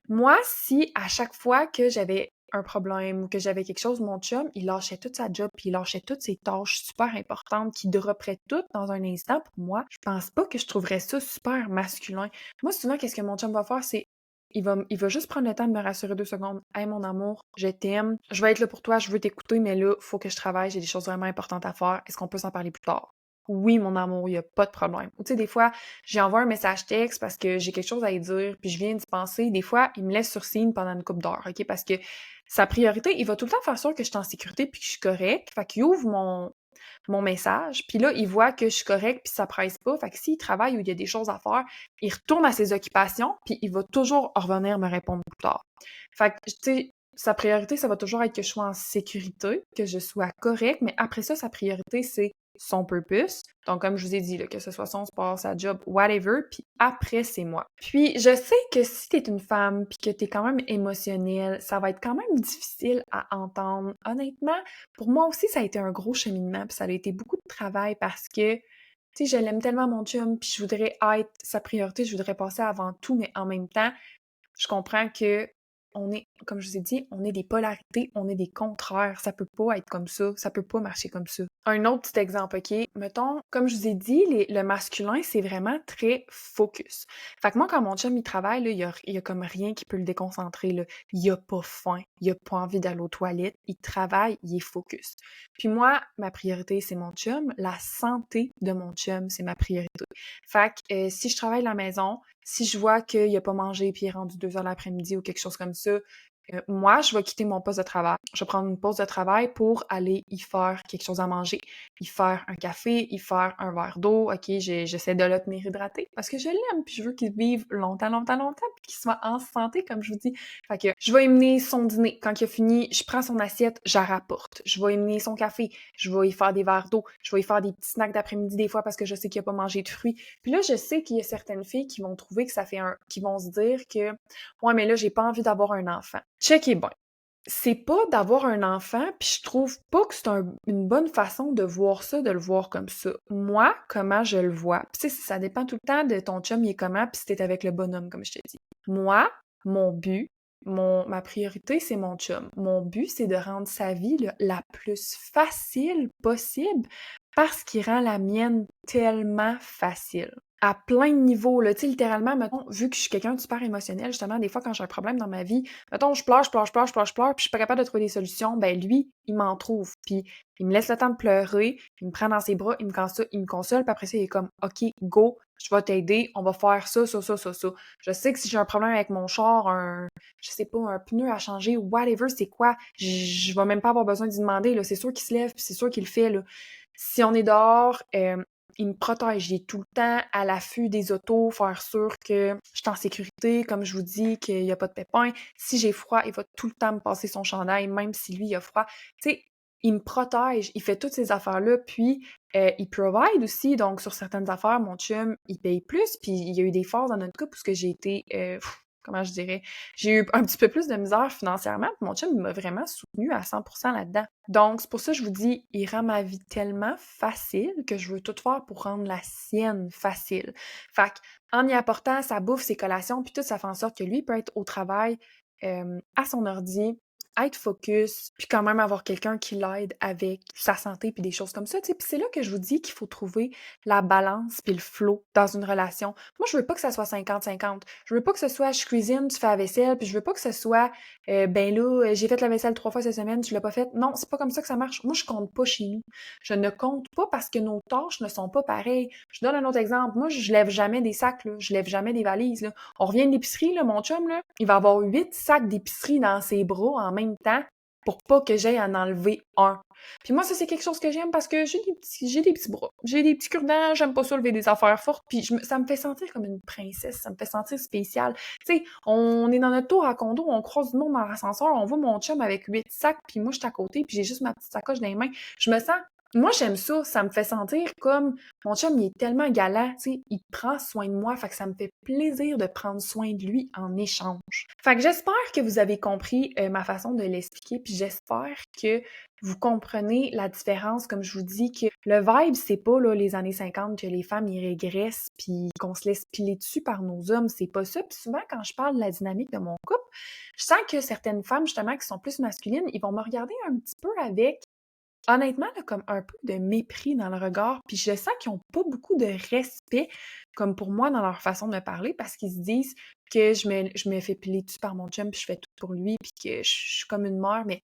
moi, si à chaque fois que j'avais un problème ou que j'avais quelque chose, mon chum, il lâchait toute sa job, puis il lâchait toutes ses tâches super importantes qui droppaient toutes dans un instant pour moi, je pense pas que je trouverais ça super masculin. Moi, souvent, qu'est-ce que mon chum va faire, c'est il va juste prendre le temps de me rassurer 2 secondes. « Hey, mon amour, je t'aime. Je vais être là pour toi, je veux t'écouter, mais là, faut que je travaille, j'ai des choses vraiment importantes à faire. Est-ce qu'on peut s'en parler plus tard? » Oui, mon amour, il y a pas de problème. Ou tu sais, des fois, j'envoie un message texte parce que j'ai quelque chose à lui dire, puis je viens d'y penser. Des fois, il me laisse sur signe pendant une couple d'heures, OK? Parce que sa priorité, il va tout le temps faire sûr que je suis en sécurité puis que je suis correcte. Fait qu'il ouvre mon message, puis là, il voit que je suis correcte puis ça presse pas. Fait que s'il travaille ou il y a des choses à faire, il retourne à ses occupations puis il va toujours revenir me répondre plus tard. Fait que, tu sais, sa priorité, ça va toujours être que je sois en sécurité, que je sois correcte, mais après ça, sa priorité, c'est son purpose. Donc, comme je vous ai dit, là, que ce soit son sport, sa job, whatever, puis après, c'est moi. Puis, je sais que si t'es une femme, puis que t'es quand même émotionnelle, ça va être quand même difficile à entendre. Honnêtement, pour moi aussi, ça a été un gros cheminement, puis ça a été beaucoup de travail parce que, tu sais, je l'aime tellement mon chum, puis je voudrais être sa priorité, je voudrais passer avant tout, mais en même temps, je comprends que on est, comme je vous ai dit, on est des polarités, on est des contraires. Ça peut pas être comme ça peut pas marcher comme ça. Un autre petit exemple, OK? Mettons, comme je vous ai dit, le masculin, c'est vraiment très focus. Fait que moi, quand mon chum, il travaille, là, il y a comme rien qui peut le déconcentrer, là. Il a pas faim, il a pas envie d'aller aux toilettes, il travaille, il est focus. Puis moi, ma priorité, c'est mon chum. La santé de mon chum, c'est ma priorité. Fait que si je travaille à la maison, si je vois qu'il a pas mangé puis il est rendu 2 heures l'après-midi ou quelque chose comme ça, moi, je vais quitter mon poste de travail. Je vais prendre une pause de travail pour aller y faire quelque chose à manger, y faire un café, y faire un verre d'eau. OK, j'essaie de le tenir hydraté parce que je l'aime puis je veux qu'il vive longtemps, longtemps, longtemps puis qu'il soit en santé, comme je vous dis. Fait que je vais y mener son dîner. Quand il a fini, je prends son assiette, je la rapporte. Je vais y mener son café. Je vais y faire des verres d'eau. Je vais y faire des petits snacks d'après-midi des fois parce que je sais qu'il a pas mangé de fruits. Puis là, je sais qu'il y a certaines filles qui vont trouver que ça fait qui vont se dire que ouais, mais là, j'ai pas envie d'avoir un enfant. Checkez bien. C'est pas d'avoir un enfant, puis je trouve pas que c'est une bonne façon de voir ça, de le voir comme ça. Moi, comment je le vois, puis tu sais, ça dépend tout le temps de ton chum, il est comment, puis si t'es avec le bonhomme, comme je te dis. Moi, mon but, ma priorité, c'est mon chum. Mon but, c'est de rendre sa vie là, la plus facile possible parce qu'il rend la mienne tellement facile à plein de niveaux, là. Tu sais, littéralement, mettons, vu que je suis quelqu'un de super émotionnel, justement, des fois, quand j'ai un problème dans ma vie, mettons, je pleure, je pleure, je pleure, je pleure, je pleure, puis je suis pas capable de trouver des solutions, ben lui, il m'en trouve. Puis il me laisse le temps de pleurer, il me prend dans ses bras, il me console, puis après ça, il est comme, OK, go, je vais t'aider, on va faire ça, ça, ça, ça, ça. Je sais que si j'ai un problème avec mon char, je sais pas, un pneu à changer, whatever, c'est quoi, je vais même pas avoir besoin d'y demander, là. C'est sûr qu'il se lève, puis c'est sûr qu'il le fait, là. Si on est dehors, il me protège. Il est tout le temps à l'affût des autos, faire sûr que je suis en sécurité, comme je vous dis, qu'il n'y a pas de pépins. Si j'ai froid, il va tout le temps me passer son chandail, même si lui, il a froid. Tu sais, il me protège, il fait toutes ces affaires-là, puis il provide aussi. Donc, sur certaines affaires, mon chum, il paye plus, puis il y a eu des phases dans notre couple parce que j'ai été... comment je dirais, j'ai eu un petit peu plus de misère financièrement, puis mon chum, il m'a vraiment soutenue à 100% là-dedans. Donc, c'est pour ça que je vous dis, il rend ma vie tellement facile que je veux tout faire pour rendre la sienne facile. Fait en y apportant sa bouffe, ses collations, puis tout, ça fait en sorte que lui peut être au travail, à son ordi, être focus, puis quand même avoir quelqu'un qui l'aide avec sa santé puis des choses comme ça, tu sais. Puis c'est là que je vous dis qu'il faut trouver la balance puis le flow dans une relation. Moi, je veux pas que ça soit 50-50. Je veux pas que ce soit je cuisine, tu fais la vaisselle, puis je veux pas que ce soit ben là, j'ai fait la vaisselle 3 fois cette semaine, tu l'as pas faite. Non, c'est pas comme ça que ça marche. Moi, je compte pas chez nous. Je ne compte pas parce que nos tâches ne sont pas pareilles. Je donne un autre exemple. Moi, je lève jamais des sacs, là. Je lève jamais des valises, là. On revient de l'épicerie, là, mon chum, là, il va avoir 8 sacs d'épicerie dans ses bras en même temps pour pas que j'aille en enlever un. Puis moi, ça, c'est quelque chose que j'aime parce que j'ai des petits bras. J'ai des petits cure-dents, j'aime pas ça lever des affaires fortes, puis ça me fait sentir comme une princesse, ça me fait sentir spécial. Tu sais, on est dans notre tour à condo, on croise du monde dans l'ascenseur, on voit mon chum avec 8 sacs, puis moi, je suis à côté, puis j'ai juste ma petite sacoche dans les mains. Je me sens... Moi, j'aime ça me fait sentir comme mon chum, il est tellement galant, tu sais, il prend soin de moi, fait que ça me fait plaisir de prendre soin de lui en échange. Fait que j'espère que vous avez compris ma façon de l'expliquer, puis j'espère que vous comprenez la différence, comme je vous dis, que le vibe, c'est pas là, les années 50 que les femmes y régressent puis qu'on se laisse piler dessus par nos hommes, c'est pas ça. Puis souvent, quand je parle de la dynamique de mon couple, je sens que certaines femmes, justement, qui sont plus masculines, ils vont me regarder un petit peu avec, honnêtement, là, comme un peu de mépris dans le regard, puis je sens qu'ils ont pas beaucoup de respect, comme pour moi, dans leur façon de me parler, parce qu'ils se disent que je me fais piler dessus par mon chum, puis je fais tout pour lui, puis que je suis comme une mère, mais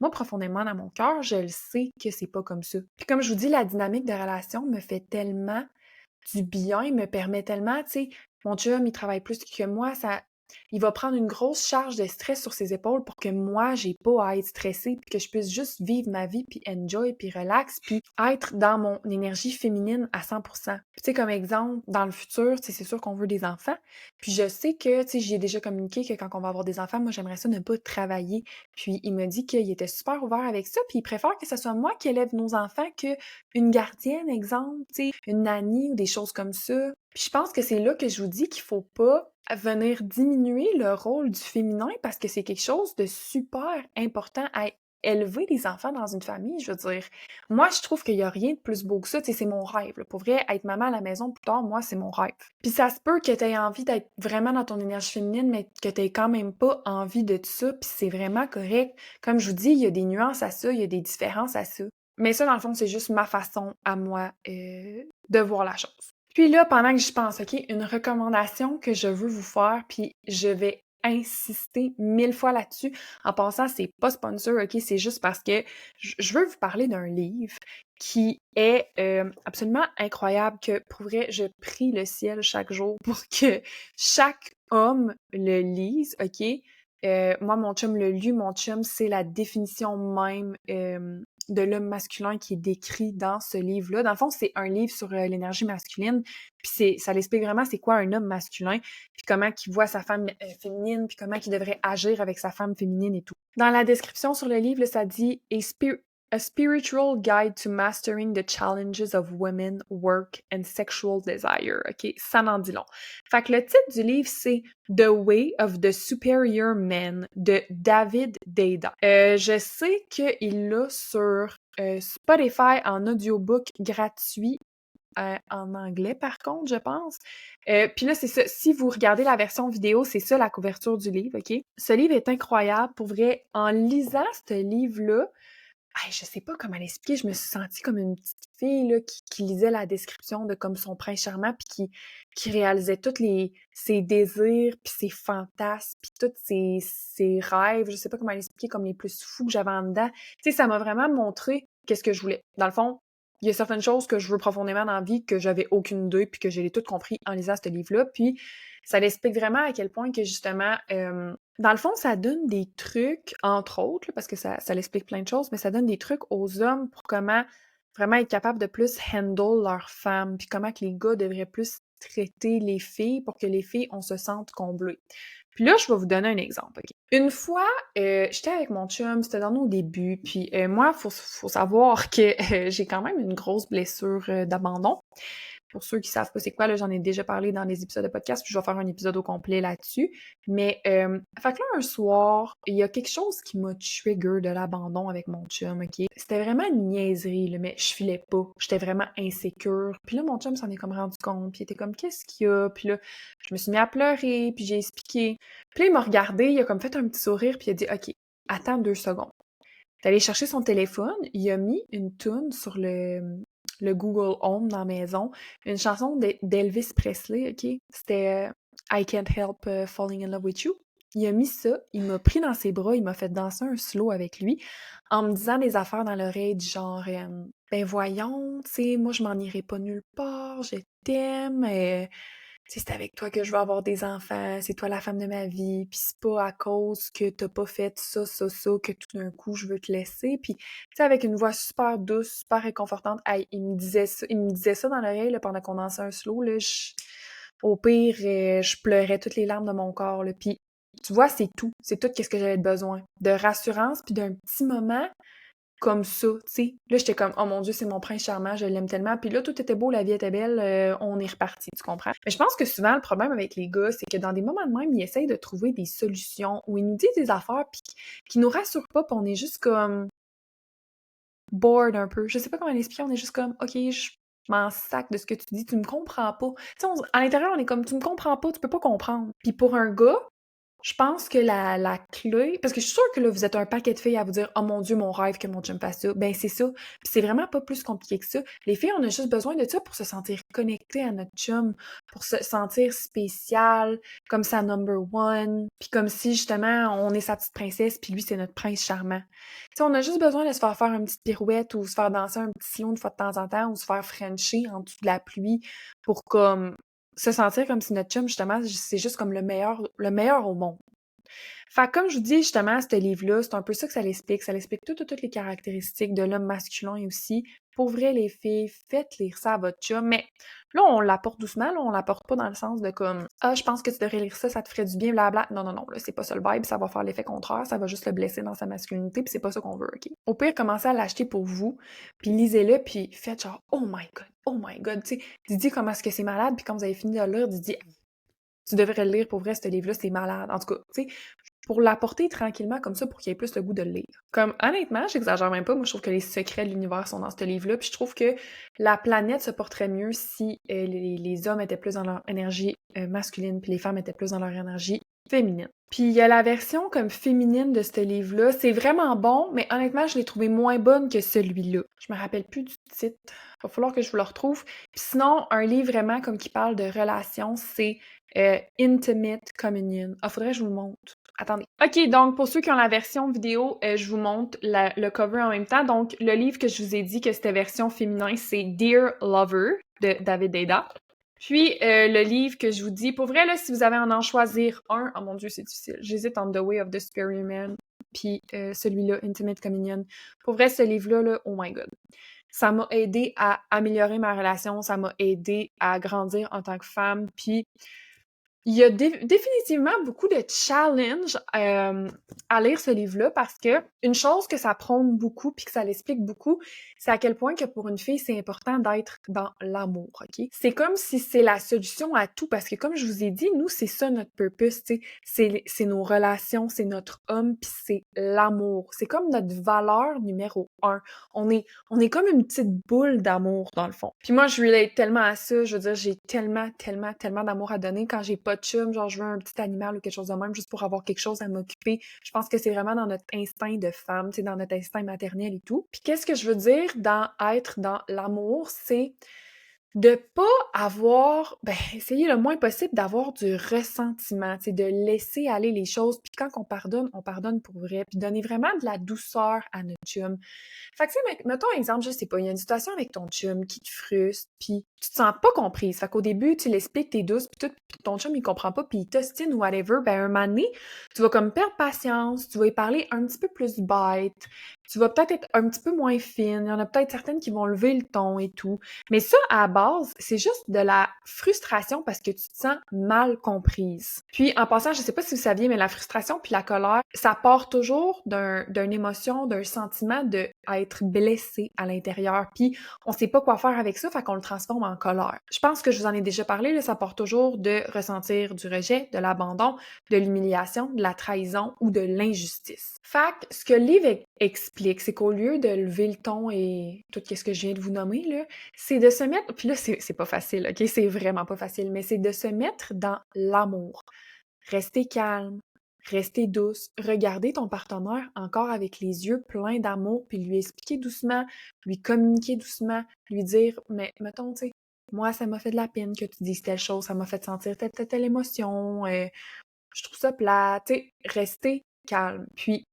moi, profondément, dans mon cœur, je le sais que c'est pas comme ça. Puis comme je vous dis, la dynamique de relation me fait tellement du bien, me permet tellement, tu sais, mon chum, il travaille plus que moi, ça... il va prendre une grosse charge de stress sur ses épaules pour que moi, j'ai pas à être stressée, puis que je puisse juste vivre ma vie, puis enjoy, puis relax, puis être dans mon énergie féminine à 100%. Tu sais, comme exemple, dans le futur, tu sais, c'est sûr qu'on veut des enfants, puis je sais que, tu sais, j'ai déjà communiqué que quand on va avoir des enfants, moi, j'aimerais ça ne pas travailler. Puis il m'a dit qu'il était super ouvert avec ça, puis il préfère que ce soit moi qui élève nos enfants que une gardienne, exemple, tu sais, une nanny ou des choses comme ça. Puis je pense que c'est là que je vous dis qu'il faut pas venir diminuer le rôle du féminin parce que c'est quelque chose de super important à élever les enfants dans une famille, je veux dire. Moi, je trouve qu'il y a rien de plus beau que ça, tu sais, c'est mon rêve, là. Pour vrai, être maman à la maison plus tard, moi, c'est mon rêve. Puis ça se peut que t'aies envie d'être vraiment dans ton énergie féminine, mais que t'aies quand même pas envie de ça, puis c'est vraiment correct. Comme je vous dis, il y a des nuances à ça, il y a des différences à ça. Mais ça, dans le fond, c'est juste ma façon à moi de voir la chose. Puis là, pendant que j'y pense, OK, une recommandation que je veux vous faire, puis je vais insister 1000 fois là-dessus. En passant, c'est pas sponsor, OK, c'est juste parce que je veux vous parler d'un livre qui est absolument incroyable, que pour vrai, je prie le ciel chaque jour pour que chaque homme le lise, OK? Moi, mon chum l'a lu, mon chum, c'est la définition même de l'homme masculin qui est décrit dans ce livre-là. Dans le fond, c'est un livre sur l'énergie masculine, puis ça l'explique vraiment c'est quoi un homme masculin, puis comment il voit sa femme féminine, puis comment il devrait agir avec sa femme féminine et tout. Dans la description sur le livre, là, ça dit A spiritual guide to mastering the challenges of women, work and sexual desire. OK? Ça n'en dit long. Fait que le titre du livre, c'est The Way of the Superior Man de David Deida. Je sais qu'il l'a sur Spotify en audiobook gratuit. En anglais, par contre, je pense. Puis là, c'est ça. Si vous regardez la version vidéo, c'est ça la couverture du livre, OK? Ce livre est incroyable. Pour vrai, en lisant ce livre-là, je sais pas comment l'expliquer, je me suis sentie comme une petite fille là, qui lisait la description de comme son prince charmant, puis qui réalisait tous ses désirs, puis ses fantasmes, puis tous ses rêves, je sais pas comment l'expliquer, comme les plus fous que j'avais en dedans. Tu sais, ça m'a vraiment montré qu'est-ce que je voulais. Dans le fond, il y a certaines choses que je veux profondément dans la vie que j'avais aucune idée, puis que j'ai tout compris en lisant ce livre-là, puis ça l'explique vraiment à quel point que justement... dans le fond, ça donne des trucs, entre autres, là, parce que ça l'explique plein de choses, mais ça donne des trucs aux hommes pour comment vraiment être capable de plus handle leurs femmes, puis comment que les gars devraient plus traiter les filles pour que les filles, on se sente comblées. Puis là, je vais vous donner un exemple, OK? Une fois, j'étais avec mon chum, c'était dans nos débuts, puis moi, faut savoir que j'ai quand même une grosse blessure d'abandon. Pour ceux qui savent pas c'est quoi, là, j'en ai déjà parlé dans les épisodes de podcast, puis je vais faire un épisode au complet là-dessus. Mais, fait que là, un soir, il y a quelque chose qui m'a trigger de l'abandon avec mon chum, OK? C'était vraiment une niaiserie, là, mais je filais pas. J'étais vraiment insécure. Puis là, mon chum s'en est comme rendu compte, puis il était comme, qu'est-ce qu'il y a? Puis là, je me suis mis à pleurer, puis j'ai expliqué. Puis là, il m'a regardé, il a comme fait un petit sourire, puis il a dit, OK, attends 2 secondes. Il est allé chercher son téléphone, il a mis une toune sur le Google Home dans la maison, une chanson d'Elvis Presley, OK? C'était I Can't Help Falling in Love with You. Il a mis ça, il m'a pris dans ses bras, il m'a fait danser un slow avec lui, en me disant des affaires dans l'oreille du genre ben voyons, tu sais, moi je m'en irai pas nulle part, je t'aime, tu sais, c'est avec toi que je veux avoir des enfants, c'est toi la femme de ma vie, puis c'est pas à cause que t'as pas fait ça, ça, ça, que tout d'un coup je veux te laisser. Puis, tu sais, avec une voix super douce, super réconfortante, il me disait ça dans l'oreille là, pendant qu'on dansait un slow, là, au pire, je pleurais toutes les larmes de mon corps, là. Puis, tu vois, c'est tout qu'est-ce que j'avais besoin. De rassurance, puis d'un petit moment comme ça, tu sais. Là, j'étais comme, oh mon Dieu, c'est mon prince charmant, je l'aime tellement. Puis là, tout était beau, la vie était belle, on est reparti, tu comprends? Mais je pense que souvent, le problème avec les gars, c'est que dans des moments de même, ils essayent de trouver des solutions ou ils nous disent des affaires puis qui nous rassurent pas, puis on est juste comme bored un peu. Je sais pas comment l'expliquer, on est juste comme, OK, je m'en sac de ce que tu dis, tu me comprends pas. Tu sais, à l'intérieur, on est comme, tu me comprends pas, tu peux pas comprendre. Puis pour un gars, je pense que la clé, parce que je suis sûre que là, vous êtes un paquet de filles à vous dire « Oh mon Dieu, mon rêve que mon chum fasse ça », ben c'est ça. Puis c'est vraiment pas plus compliqué que ça. Les filles, on a juste besoin de ça pour se sentir connectées à notre chum, pour se sentir spécial, comme sa number one, puis comme si justement on est sa petite princesse, puis lui c'est notre prince charmant. Tu sais, on a juste besoin de se faire une petite pirouette ou se faire danser un petit slow une fois de temps en temps ou se faire frencher en dessous de la pluie pour comme se sentir comme si notre chum, justement, c'est juste comme le meilleur au monde. Fait que comme je vous dis, justement, ce livre-là, c'est un peu ça que ça l'explique. Ça l'explique toutes les caractéristiques de l'homme masculin et aussi, pour vrai, les filles, faites lire ça à votre chum. Mais là, on l'apporte doucement, là, on l'apporte pas dans le sens de comme Ah, je pense que tu devrais lire ça te ferait du bien, blabla. Non, non, non, là, c'est pas ça le vibe, ça va faire l'effet contraire, ça va juste le blesser dans sa masculinité, puis c'est pas ça qu'on veut, OK? Au pire, commencez à l'acheter pour vous, puis lisez-le, puis faites genre oh my god, tu sais, Didi, comment est-ce que c'est malade, puis quand vous avez fini de le lire, Didi, tu devrais le lire pour vrai, ce livre-là, c'est malade. En tout cas, tu sais, pour l'apporter tranquillement comme ça pour qu'il ait plus le goût de le lire. Comme honnêtement, j'exagère même pas, moi je trouve que les secrets de l'univers sont dans ce livre-là, puis je trouve que la planète se porterait mieux si les hommes étaient plus dans leur énergie masculine, puis les femmes étaient plus dans leur énergie féminine. Puis il y a la version comme féminine de ce livre-là, c'est vraiment bon, mais honnêtement, je l'ai trouvé moins bonne que celui-là. Je me rappelle plus du titre, va falloir que je vous le retrouve. Puis sinon, un livre vraiment comme qui parle de relations, c'est Intimate Communion. Ah, faudrait que je vous le montre. Attendez. OK, donc pour ceux qui ont la version vidéo, je vous montre le cover en même temps. Donc, le livre que je vous ai dit que c'était version féminin, c'est Dear Lover de David Deida. Puis, le livre que je vous dis, pour vrai, là, si vous avez à en choisir un, oh mon Dieu, c'est difficile. J'hésite entre The Way of the Superior Man puis celui-là, Intimate Communion. Pour vrai, ce livre-là, là, oh my God. Ça m'a aidé à améliorer ma relation, ça m'a aidé à grandir en tant que femme, puis il y a définitivement beaucoup de challenges à lire ce livre-là parce que une chose que ça prône beaucoup puis que ça l'explique beaucoup, c'est à quel point que pour une fille, c'est important d'être dans l'amour, OK? C'est comme si c'est la solution à tout parce que comme je vous ai dit, nous, c'est ça notre purpose, tu sais, c'est nos relations, c'est notre homme puis c'est l'amour. C'est comme notre valeur numéro 1. On est comme une petite boule d'amour dans le fond. Puis moi, je relate tellement à ça, je veux dire, j'ai tellement d'amour à donner quand j'ai pas de chum, genre je veux un petit animal ou quelque chose de même juste pour avoir quelque chose à m'occuper. Je pense que c'est vraiment dans notre instinct de femme, tu sais, dans notre instinct maternel et tout. Puis qu'est-ce que je veux dire dans être dans l'amour, c'est de pas avoir, essayer le moins possible d'avoir du ressentiment, tu sais, de laisser aller les choses. Puis quand on pardonne pour vrai. Puis donner vraiment de la douceur à notre chum. Fait que, tu sais, mettons exemple, je sais pas, il y a une situation avec ton chum qui te frustre, puis tu te sens pas comprise. Fait qu'au début, tu l'expliques, t'es douce, puis tout, puis ton chum, il comprend pas, puis il t'ostine ou whatever, un moment donné, tu vas comme perdre patience, tu vas y parler un petit peu plus bête, tu vas peut-être être un petit peu moins fine, il y en a peut-être certaines qui vont lever le ton et tout. Mais ça, à la base, c'est juste de la frustration parce que tu te sens mal comprise. Puis, en passant, je sais pas si vous saviez, mais la frustration puis la colère, ça part toujours d'une émotion, d'un sentiment de être blessé à l'intérieur. Puis, on sait pas quoi faire avec ça, fait qu'on le transforme en colère. Je pense que je vous en ai déjà parlé, là, ça part toujours de ressentir du rejet, de l'abandon, de l'humiliation, de la trahison ou de l'injustice. Fait que ce que le livre explique, c'est qu'au lieu de lever le ton et tout ce que je viens de vous nommer, là, c'est de se mettre, puis là, c'est pas facile, OK? C'est vraiment pas facile, mais c'est de se mettre dans l'amour. Rester calme, rester douce, regarder ton partenaire encore avec les yeux pleins d'amour, puis lui expliquer doucement, lui communiquer doucement, lui dire, mais mettons, tu sais, moi, ça m'a fait de la peine que tu dises telle chose, ça m'a fait sentir telle émotion, je trouve ça plate, tu sais, rester calme. Puis,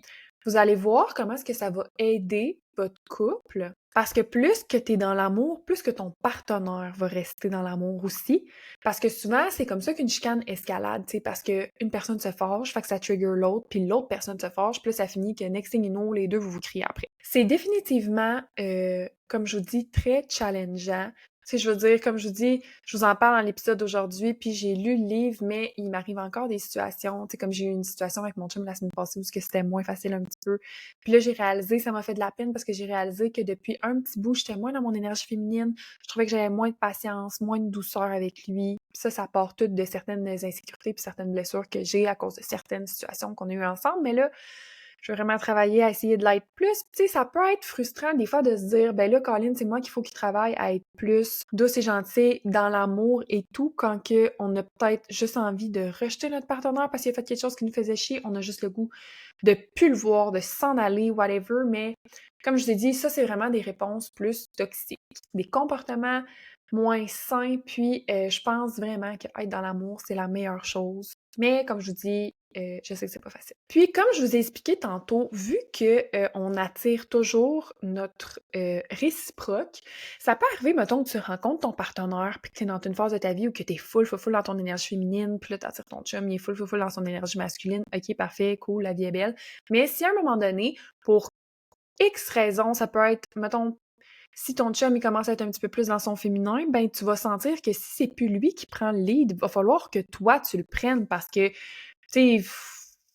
vous allez voir comment est-ce que ça va aider votre couple. Parce que plus que tu es dans l'amour, plus que ton partenaire va rester dans l'amour aussi. Parce que souvent, c'est comme ça qu'une chicane escalade, tu sais, parce qu'une personne se fâche, fait que ça trigger l'autre, puis l'autre personne se fâche, puis là, ça finit que next thing you know, les deux, vous vous criez après. C'est définitivement, comme je vous dis, très challengeant. Tu sais, je veux dire, comme je vous dis, je vous en parle dans l'épisode d'aujourd'hui, puis j'ai lu le livre, mais il m'arrive encore des situations, tu sais, comme j'ai eu une situation avec mon chum la semaine passée où c'était moins facile un petit peu. Puis là, j'ai réalisé, ça m'a fait de la peine parce que j'ai réalisé que depuis un petit bout, j'étais moins dans mon énergie féminine. Je trouvais que j'avais moins de patience, moins de douceur avec lui. Puis ça part tout de certaines insécurités puis certaines blessures que j'ai à cause de certaines situations qu'on a eues ensemble. Mais là, je veux vraiment travailler à essayer de l'être plus. Tu sais, ça peut être frustrant des fois de se dire, ben là, Colin, c'est moi qu'il faut qu'il travaille à être plus douce et gentille dans l'amour et tout, quand que on a peut-être juste envie de rejeter notre partenaire parce qu'il a fait quelque chose qui nous faisait chier, on a juste le goût de plus le voir, de s'en aller, whatever, mais comme je vous ai dit, ça, c'est vraiment des réponses plus toxiques, des comportements moins sains, puis je pense vraiment qu'être dans l'amour, c'est la meilleure chose. Mais comme je vous dis, je sais que c'est pas facile. Puis comme je vous ai expliqué tantôt, vu que, on attire toujours notre, réciproque, ça peut arriver, mettons, que tu rencontres ton partenaire puis que tu es dans une phase de ta vie où que tu es full, full, full dans ton énergie féminine, puis là, tu attires ton chum, il est full, full, full dans son énergie masculine. OK, parfait, cool, la vie est belle. Mais si à un moment donné, pour X raisons, ça peut être, mettons, si ton chum, il commence à être un petit peu plus dans son féminin, ben tu vas sentir que si c'est plus lui qui prend le lead, il va falloir que toi, tu le prennes parce que, tu sais,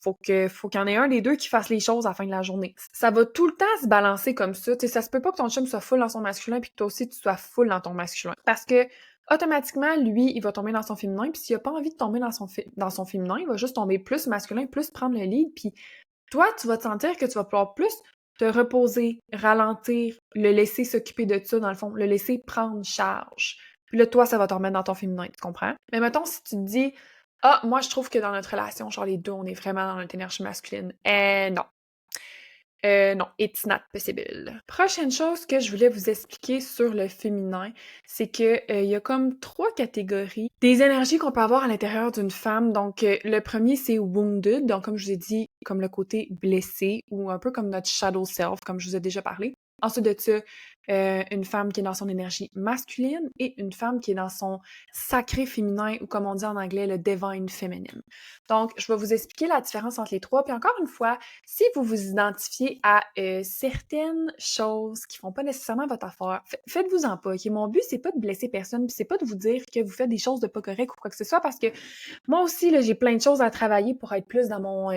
faut qu'il y en ait un des deux qui fasse les choses à la fin de la journée. Ça va tout le temps se balancer comme ça. Tu sais, ça se peut pas que ton chum soit full dans son masculin puis que toi aussi, tu sois full dans ton masculin. Parce que, automatiquement, lui, il va tomber dans son féminin puis s'il a pas envie de tomber dans son féminin, il va juste tomber plus masculin, plus prendre le lead puis toi, tu vas te sentir que tu vas pouvoir plus te reposer, ralentir, le laisser s'occuper de ça, dans le fond, le laisser prendre charge. Puis là, toi, ça va te remettre dans ton féminin, tu comprends? Mais mettons, si tu te dis, ah, moi, je trouve que dans notre relation, genre les deux, on est vraiment dans notre énergie masculine. Non. Non, it's not possible. Prochaine chose que je voulais vous expliquer sur le féminin, c'est que il y a comme 3 catégories des énergies qu'on peut avoir à l'intérieur d'une femme. Donc, le premier, c'est wounded, donc comme je vous ai dit, comme le côté blessé ou un peu comme notre shadow self, comme je vous ai déjà parlé. Ensuite de ça, une femme qui est dans son énergie masculine et une femme qui est dans son sacré féminin ou comme on dit en anglais, le divine feminine. Donc, je vais vous expliquer la différence entre les trois. Puis encore une fois, si vous vous identifiez à certaines choses qui font pas nécessairement votre affaire, faites-vous-en pas, OK? Mon but, c'est pas de blesser personne, puis c'est pas de vous dire que vous faites des choses de pas correctes ou quoi que ce soit, parce que moi aussi, là, j'ai plein de choses à travailler pour être plus dans mon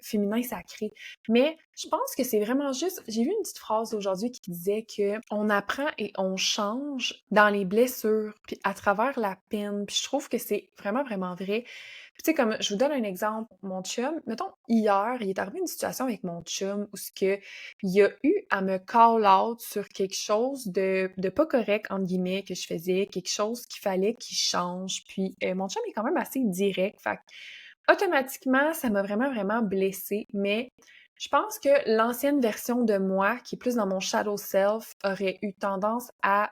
féminin sacré. Mais je pense que c'est vraiment juste... J'ai vu une petite phrase aujourd'hui qui disait que on apprend et on change dans les blessures, puis à travers la peine. Puis je trouve que c'est vraiment, vraiment vrai. Puis tu sais, comme je vous donne un exemple, mon chum, mettons, hier, il est arrivé une situation avec mon chum où ce que il a eu à me call out sur quelque chose de pas correct, entre guillemets, que je faisais, quelque chose qu'il fallait qu'il change. Puis mon chum est quand même assez direct. Fait que, automatiquement, ça m'a vraiment, vraiment blessée. Mais je pense que l'ancienne version de moi, qui est plus dans mon shadow self, aurait eu tendance à,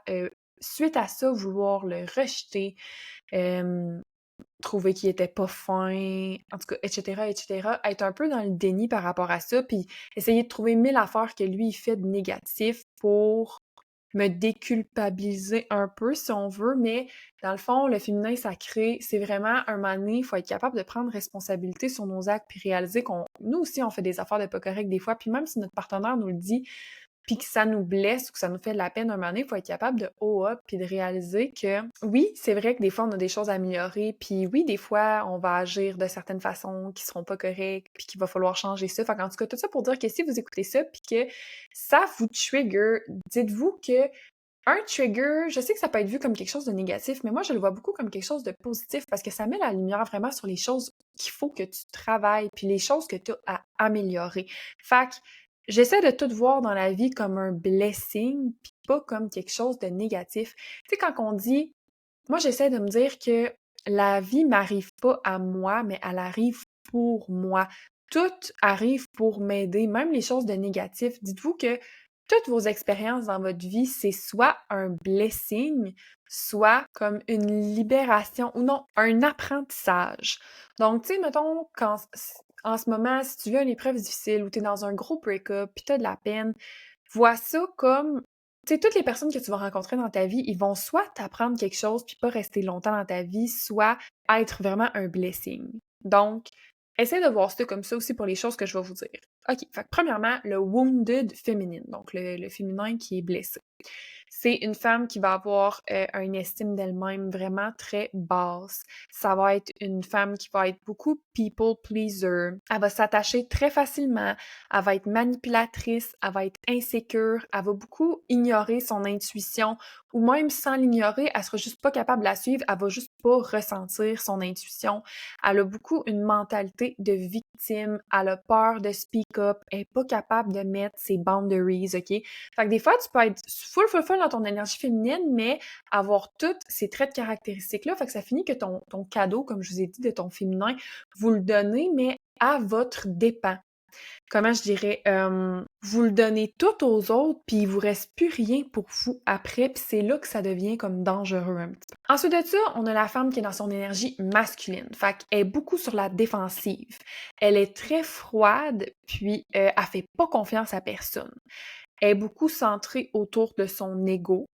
suite à ça, vouloir le rejeter, euh, trouver qu'il était pas fin, en tout cas, etc., etc., être un peu dans le déni par rapport à ça, puis essayer de trouver 1000 affaires que lui, il fait de négatif pour me déculpabiliser un peu, si on veut, mais dans le fond, le féminin sacré, c'est vraiment un moment donné, il faut être capable de prendre responsabilité sur nos actes puis réaliser qu'on, nous aussi, on fait des affaires de pas correctes des fois, puis même si notre partenaire nous le dit, puis que ça nous blesse ou que ça nous fait de la peine un moment donné, il faut être capable de haut up puis de réaliser que oui, c'est vrai que des fois, on a des choses à améliorer, puis oui, des fois, on va agir de certaines façons qui seront pas correctes, puis qu'il va falloir changer ça. Fait qu'en tout cas, tout ça pour dire que si vous écoutez ça, puis que ça vous trigger, dites-vous que un trigger, je sais que ça peut être vu comme quelque chose de négatif, mais moi, je le vois beaucoup comme quelque chose de positif parce que ça met la lumière vraiment sur les choses qu'il faut que tu travailles, puis les choses que tu as à améliorer. Fait que j'essaie de tout voir dans la vie comme un blessing, puis pas comme quelque chose de négatif. Tu sais, quand on dit, moi, j'essaie de me dire que la vie m'arrive pas à moi, mais elle arrive pour moi. Tout arrive pour m'aider, même les choses de négatif. Dites-vous que toutes vos expériences dans votre vie, c'est soit un blessing, soit comme une libération ou non, un apprentissage. Donc, tu sais, mettons, en ce moment, si tu vis une épreuve difficile ou tu es dans un gros break-up puis tu as de la peine, vois ça comme, tu sais, toutes les personnes que tu vas rencontrer dans ta vie, ils vont soit t'apprendre quelque chose puis pas rester longtemps dans ta vie, soit être vraiment un blessing. Donc, essaie de voir ça comme ça aussi pour les choses que je vais vous dire. OK, fait que premièrement, le wounded féminine, donc le féminin qui est blessé. C'est une femme qui va avoir une estime d'elle-même vraiment très basse. Ça va être une femme qui va être beaucoup people pleaser. Elle va s'attacher très facilement. Elle va être manipulatrice. Elle va être insécure. Elle va beaucoup ignorer son intuition ou même sans l'ignorer, elle sera juste pas capable de la suivre. Elle va juste pas ressentir son intuition. Elle a beaucoup une mentalité de victime. Elle a peur de speak up. Elle est pas capable de mettre ses boundaries, OK? Fait que des fois, tu peux être full, full, full dans ton énergie féminine, mais avoir toutes ces traits de caractéristiques-là, fait que ça finit que ton cadeau, comme je vous ai dit, de ton féminin, vous le donnez, mais à votre dépens. Comment je dirais? vous le donnez tout aux autres, puis il vous reste plus rien pour vous après, puis c'est là que ça devient comme dangereux un petit peu. Ensuite de ça, on a la femme qui est dans son énergie masculine, fait qu'elle est beaucoup sur la défensive. Elle est très froide, puis elle fait pas confiance à personne. Elle est beaucoup centrée autour de son ego.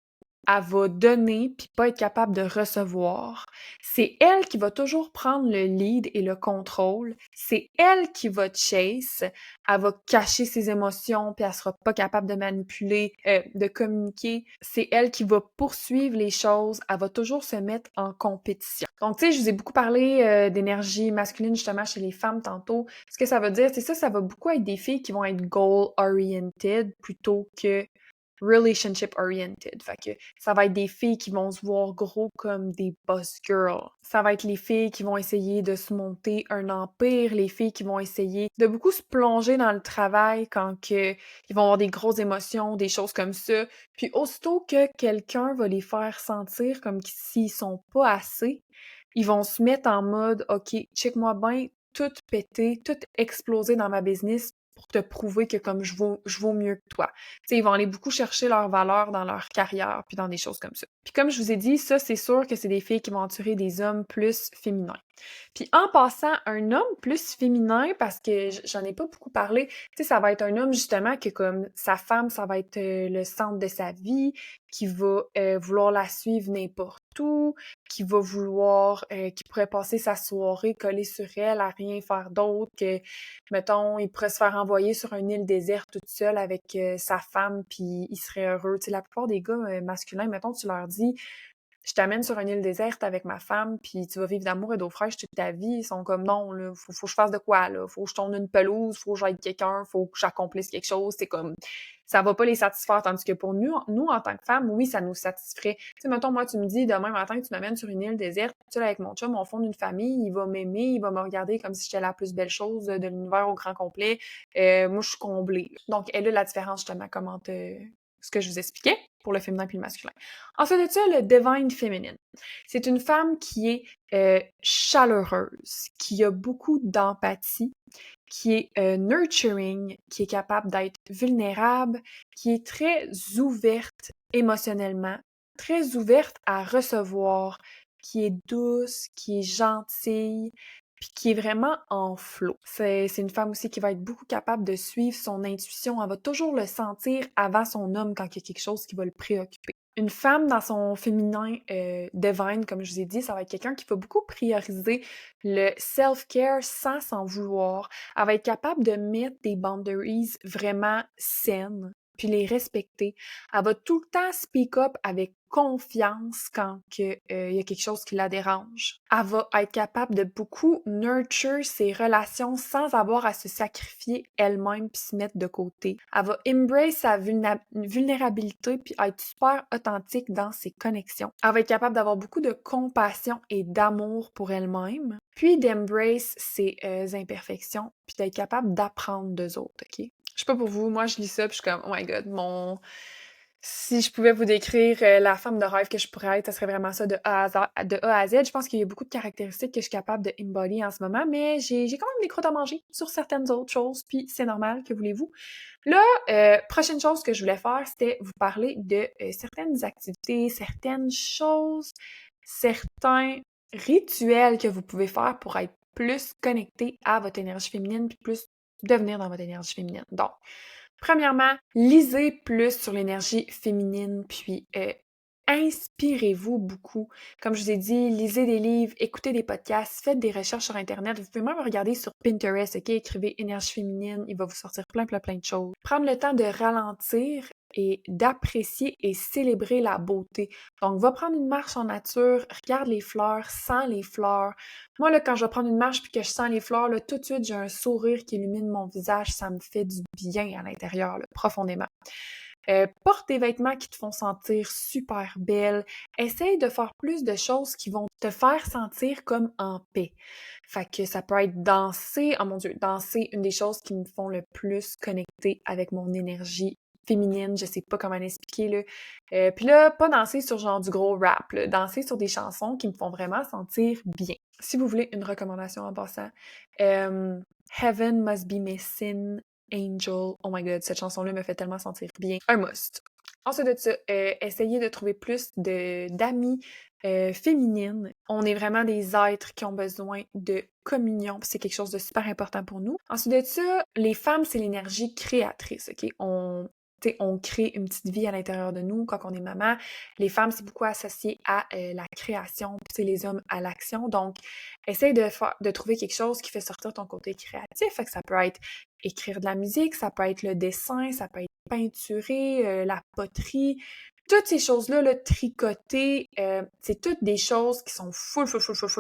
Elle va donner puis pas être capable de recevoir. C'est elle qui va toujours prendre le lead et le contrôle. C'est elle qui va chase. Elle va cacher ses émotions puis elle sera pas capable de manipuler, de communiquer. C'est elle qui va poursuivre les choses. Elle va toujours se mettre en compétition. Donc, tu sais, je vous ai beaucoup parlé d'énergie masculine justement chez les femmes tantôt. Ce que ça veut dire, c'est ça, ça va beaucoup être des filles qui vont être goal-oriented plutôt que relationship oriented. Fait que ça va être des filles qui vont se voir gros comme des boss girls. Ça va être les filles qui vont essayer de se monter un empire, les filles qui vont essayer de beaucoup se plonger dans le travail quand que ils vont avoir des grosses émotions, des choses comme ça. Puis aussitôt que quelqu'un va les faire sentir comme s'ils sont pas assez, ils vont se mettre en mode OK, check-moi bien, tout péter, tout exploser dans ma business pour te prouver que comme je vaux mieux que toi. Tu sais, ils vont aller beaucoup chercher leur valeur dans leur carrière puis dans des choses comme ça. Puis comme je vous ai dit, ça, c'est sûr que c'est des filles qui vont attirer des hommes plus féminins. Puis en passant, un homme plus féminin, parce que j'en ai pas beaucoup parlé, tu sais, ça va être un homme justement que comme sa femme, ça va être le centre de sa vie, qui va vouloir la suivre n'importe où, qui va vouloir, qui pourrait passer sa soirée collé sur elle à rien faire d'autre que, mettons, il pourrait se faire envoyer sur une île déserte toute seule avec sa femme, puis il serait heureux. Tu sais, la plupart des gars masculins, mettons, tu leur dis je t'amène sur une île déserte avec ma femme, puis tu vas vivre d'amour et d'eau fraîche toute ta vie. Ils sont comme non, là, faut que je fasse de quoi, là. Faut que je tourne une pelouse, faut que j'aide quelqu'un, faut que j'accomplisse quelque chose. C'est comme, ça va pas les satisfaire. Tandis que pour nous, en tant que femmes, oui, ça nous satisferait. Tu sais, mettons, moi, tu me dis, demain matin, tu m'amènes sur une île déserte, tu sais, avec mon chum, on fonde une famille, il va m'aimer, il va me regarder comme si j'étais la plus belle chose de l'univers au grand complet. Moi, je suis comblée. Donc, elle a la différence, justement, ce que je vous expliquais pour le féminin puis le masculin. Ensuite de ça, le divine féminine. C'est une femme qui est chaleureuse, qui a beaucoup d'empathie, qui est nurturing, qui est capable d'être vulnérable, qui est très ouverte émotionnellement, très ouverte à recevoir, qui est douce, qui est gentille, puis qui est vraiment en flow. C'est une femme aussi qui va être beaucoup capable de suivre son intuition. Elle va toujours le sentir avant son homme quand il y a quelque chose qui va le préoccuper. Une femme dans son féminin divine, comme je vous ai dit, ça va être quelqu'un qui va beaucoup prioriser le self-care sans s'en vouloir. Elle va être capable de mettre des boundaries vraiment saines, puis les respecter. Elle va tout le temps speak up avec confiance quand il y a quelque chose qui la dérange. Elle va être capable de beaucoup nurture ses relations sans avoir à se sacrifier elle-même puis se mettre de côté. Elle va embrace sa vulnérabilité puis être super authentique dans ses connexions. Elle va être capable d'avoir beaucoup de compassion et d'amour pour elle-même, puis d'embrace ses imperfections puis d'être capable d'apprendre d'eux autres, OK? Je sais pas pour vous, moi je lis ça puis je suis comme, oh my god, si je pouvais vous décrire la femme de rêve que je pourrais être, ça serait vraiment ça de A à Z. Je pense qu'il y a beaucoup de caractéristiques que je suis capable de embody en ce moment, mais j'ai quand même des croûtes à manger sur certaines autres choses, puis c'est normal, que voulez-vous. Là, prochaine chose que je voulais faire, c'était vous parler de certaines activités, certaines choses, certains rituels que vous pouvez faire pour être plus connecté à votre énergie féminine, puis plus devenir dans votre énergie féminine. Donc, premièrement, lisez plus sur l'énergie féminine, puis inspirez-vous beaucoup. Comme je vous ai dit, lisez des livres, écoutez des podcasts, faites des recherches sur Internet. Vous pouvez même regarder sur Pinterest, OK? Écrivez énergie féminine, il va vous sortir plein de choses. Prendre le temps de ralentir et d'apprécier et célébrer la beauté. Donc, va prendre une marche en nature, regarde les fleurs, sens les fleurs. Moi, là, quand je vais prendre une marche puis que je sens les fleurs, là, tout de suite, j'ai un sourire qui illumine mon visage. Ça me fait du bien à l'intérieur, là, profondément. Porte des vêtements qui te font sentir super belle. Essaye de faire plus de choses qui vont te faire sentir comme en paix. Fait que ça peut être danser. Oh mon Dieu, danser, une des choses qui me font le plus connecter avec mon énergie féminine, je sais pas comment l'expliquer, là. Puis là, pas danser sur genre du gros rap, là. Danser sur des chansons qui me font vraiment sentir bien. Si vous voulez une recommandation en passant, Heaven Must Be Missing Angel. Oh my god, cette chanson-là me fait tellement sentir bien. Un must. Ensuite de ça, essayez de trouver plus d'amis féminines. On est vraiment des êtres qui ont besoin de communion, puis c'est quelque chose de super important pour nous. Ensuite de ça, les femmes, c'est l'énergie créatrice, OK? On crée une petite vie à l'intérieur de nous quand on est maman. Les femmes, c'est beaucoup associé à la création, puis c'est les hommes à l'action. Donc, essaye de trouver quelque chose qui fait sortir ton côté créatif. Fait que ça peut être écrire de la musique, ça peut être le dessin, ça peut être peinturer, la poterie. Toutes ces choses-là, là, tricoter, c'est toutes des choses qui sont full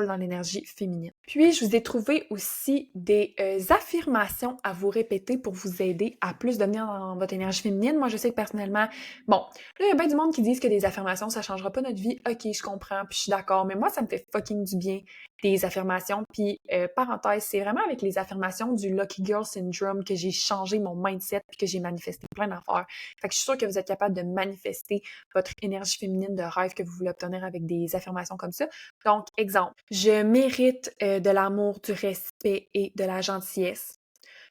dans l'énergie féminine. Puis, je vous ai trouvé aussi des affirmations à vous répéter pour vous aider à plus devenir dans votre énergie féminine. Moi, je sais que personnellement, bon, là, il y a bien du monde qui disent que des affirmations, ça changera pas notre vie. Ok, je comprends, puis je suis d'accord, mais moi, ça me fait fucking du bien, des affirmations. Puis, parenthèse, c'est vraiment avec les affirmations du Lucky Girl Syndrome que j'ai changé mon mindset puis que j'ai manifesté plein d'affaires. Fait que je suis sûre que vous êtes capable de manifester votre énergie féminine de rêve que vous voulez obtenir avec des affirmations comme ça. Donc, exemple, je mérite de l'amour, du respect et de la gentillesse.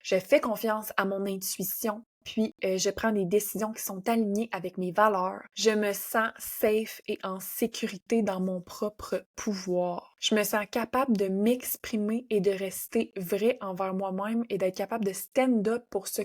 Je fais confiance à mon intuition, puis je prends des décisions qui sont alignées avec mes valeurs. Je me sens safe et en sécurité dans mon propre pouvoir. Je me sens capable de m'exprimer et de rester vrai envers moi-même et d'être capable de stand up pour ce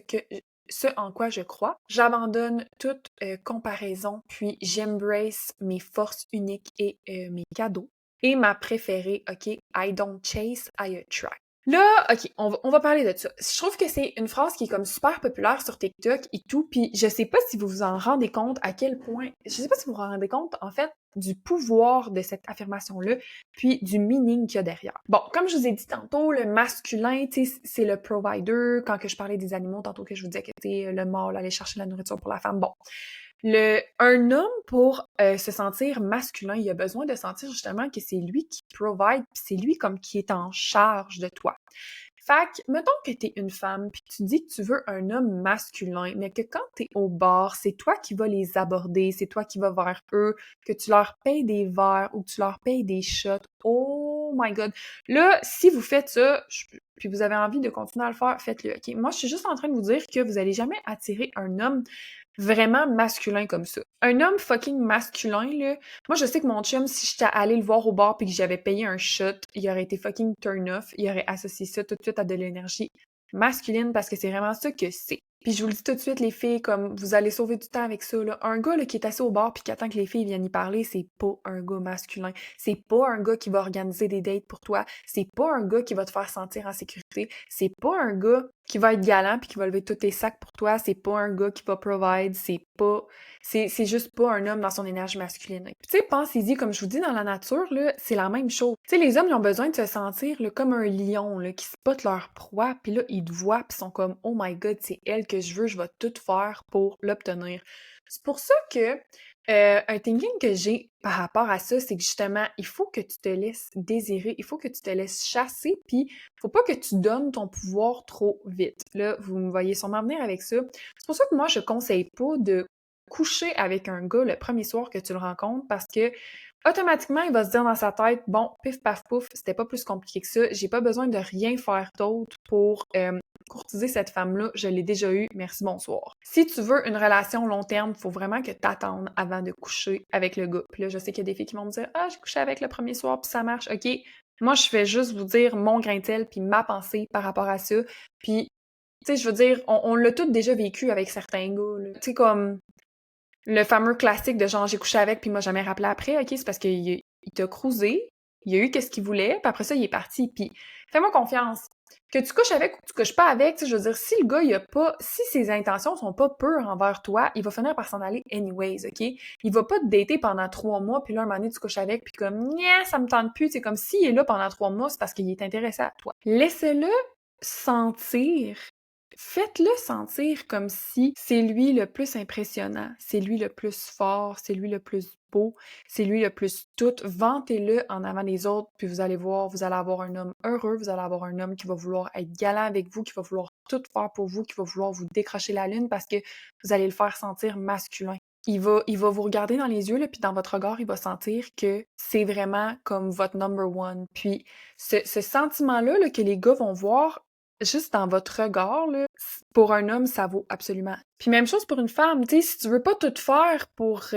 en quoi je crois. J'abandonne toute comparaison, puis j'embrace mes forces uniques et mes cadeaux. Et ma préférée, OK, I don't chase, I attract. Là, OK, on va parler de ça. Je trouve que c'est une phrase qui est comme super populaire sur TikTok et tout, puis je sais pas si vous vous en rendez compte à quel point, je sais pas si vous vous rendez compte, en fait, du pouvoir de cette affirmation-là, puis du meaning qu'il y a derrière. Bon, comme je vous ai dit tantôt, le masculin, tu sais, c'est le provider. Quand que je parlais des animaux, tantôt que je vous disais que c'était le mâle aller chercher la nourriture pour la femme. Bon, un homme, pour se sentir masculin, il a besoin de sentir justement que c'est lui qui provide, puis c'est lui comme qui est en charge de toi. Fait que, mettons que t'es une femme, puis tu dis que tu veux un homme masculin, mais que quand t'es au bar, c'est toi qui vas les aborder, c'est toi qui vas vers eux, que tu leur payes des verres ou que tu leur payes des shots. Oh my god! Là, si vous faites ça, puis vous avez envie de continuer à le faire, faites-le, ok? Moi, je suis juste en train de vous dire que vous allez jamais attirer un homme vraiment masculin comme ça. Un homme fucking masculin, là. Moi, je sais que mon chum, si j'étais allée le voir au bar puis que j'avais payé un shot, il aurait été fucking turn off. Il aurait associé ça tout de suite à de l'énergie masculine parce que c'est vraiment ça que c'est. Puis je vous le dis tout de suite, les filles, comme vous allez sauver du temps avec ça, là. Un gars là, qui est assis au bar puis qui attend que les filles viennent y parler, c'est pas un gars masculin. C'est pas un gars qui va organiser des dates pour toi. C'est pas un gars qui va te faire sentir en sécurité. C'est pas un gars qui va être galant puis qui va lever tous tes sacs pour toi. C'est pas un gars qui va provide. C'est juste pas un homme dans son énergie masculine. Puis tu sais, pensez-y, comme je vous dis, dans la nature, là, c'est la même chose. Tu sais, les hommes, ils ont besoin de se sentir là, comme un lion là, qui spot leur proie, puis là, ils te voient, puis sont comme « Oh my God, c'est elle que je veux, je vais tout faire pour l'obtenir. » C'est pour ça que un thinking que j'ai par rapport à ça, c'est que justement, il faut que tu te laisses désirer, il faut que tu te laisses chasser, puis faut pas que tu donnes ton pouvoir trop vite. Là, vous me voyez sûrement venir avec ça. C'est pour ça que moi, je conseille pas de coucher avec un gars le premier soir que tu le rencontres parce que automatiquement, il va se dire dans sa tête, bon, pif paf pouf, c'était pas plus compliqué que ça, j'ai pas besoin de rien faire d'autre pour courtiser cette femme-là, je l'ai déjà eu, merci, bonsoir. Si tu veux une relation long terme, faut vraiment que t'attendes avant de coucher avec le gars. Puis là, je sais qu'il y a des filles qui vont me dire, ah, j'ai couché avec le premier soir, puis ça marche, ok. Moi, je fais juste vous dire mon grain de sel, puis ma pensée par rapport à ça. Puis, tu sais, je veux dire, on l'a tous déjà vécu avec certains gars, là. Tu sais, comme le fameux classique de genre j'ai couché avec puis il m'a jamais rappelé après, ok, c'est parce qu'il t'a cruisé, il a eu qu'est-ce qu'il voulait, puis après ça il est parti, puis fais-moi confiance. Que tu couches avec ou que tu couches pas avec, tu sais, je veux dire, si le gars, si ses intentions sont pas pures envers toi, il va finir par s'en aller anyways, ok? Il va pas te dater pendant 3 mois, puis là, un moment donné, tu couches avec, puis comme, nya, ça me tente plus, c'est comme s'il est là pendant 3 mois, c'est parce qu'il est intéressé à toi. Laissez-le sentir. Faites-le sentir comme si c'est lui le plus impressionnant, c'est lui le plus fort, c'est lui le plus beau, c'est lui le plus tout. Vantez-le en avant des autres, puis vous allez voir, vous allez avoir un homme heureux, vous allez avoir un homme qui va vouloir être galant avec vous, qui va vouloir tout faire pour vous, qui va vouloir vous décrocher la lune parce que vous allez le faire sentir masculin. Il va vous regarder dans les yeux, là, puis dans votre regard, il va sentir que c'est vraiment comme votre number one. Puis ce sentiment-là là, que les gars vont voir, juste dans votre regard, là, pour un homme, ça vaut absolument. Puis même chose pour une femme, tu sais, si tu veux pas tout faire pour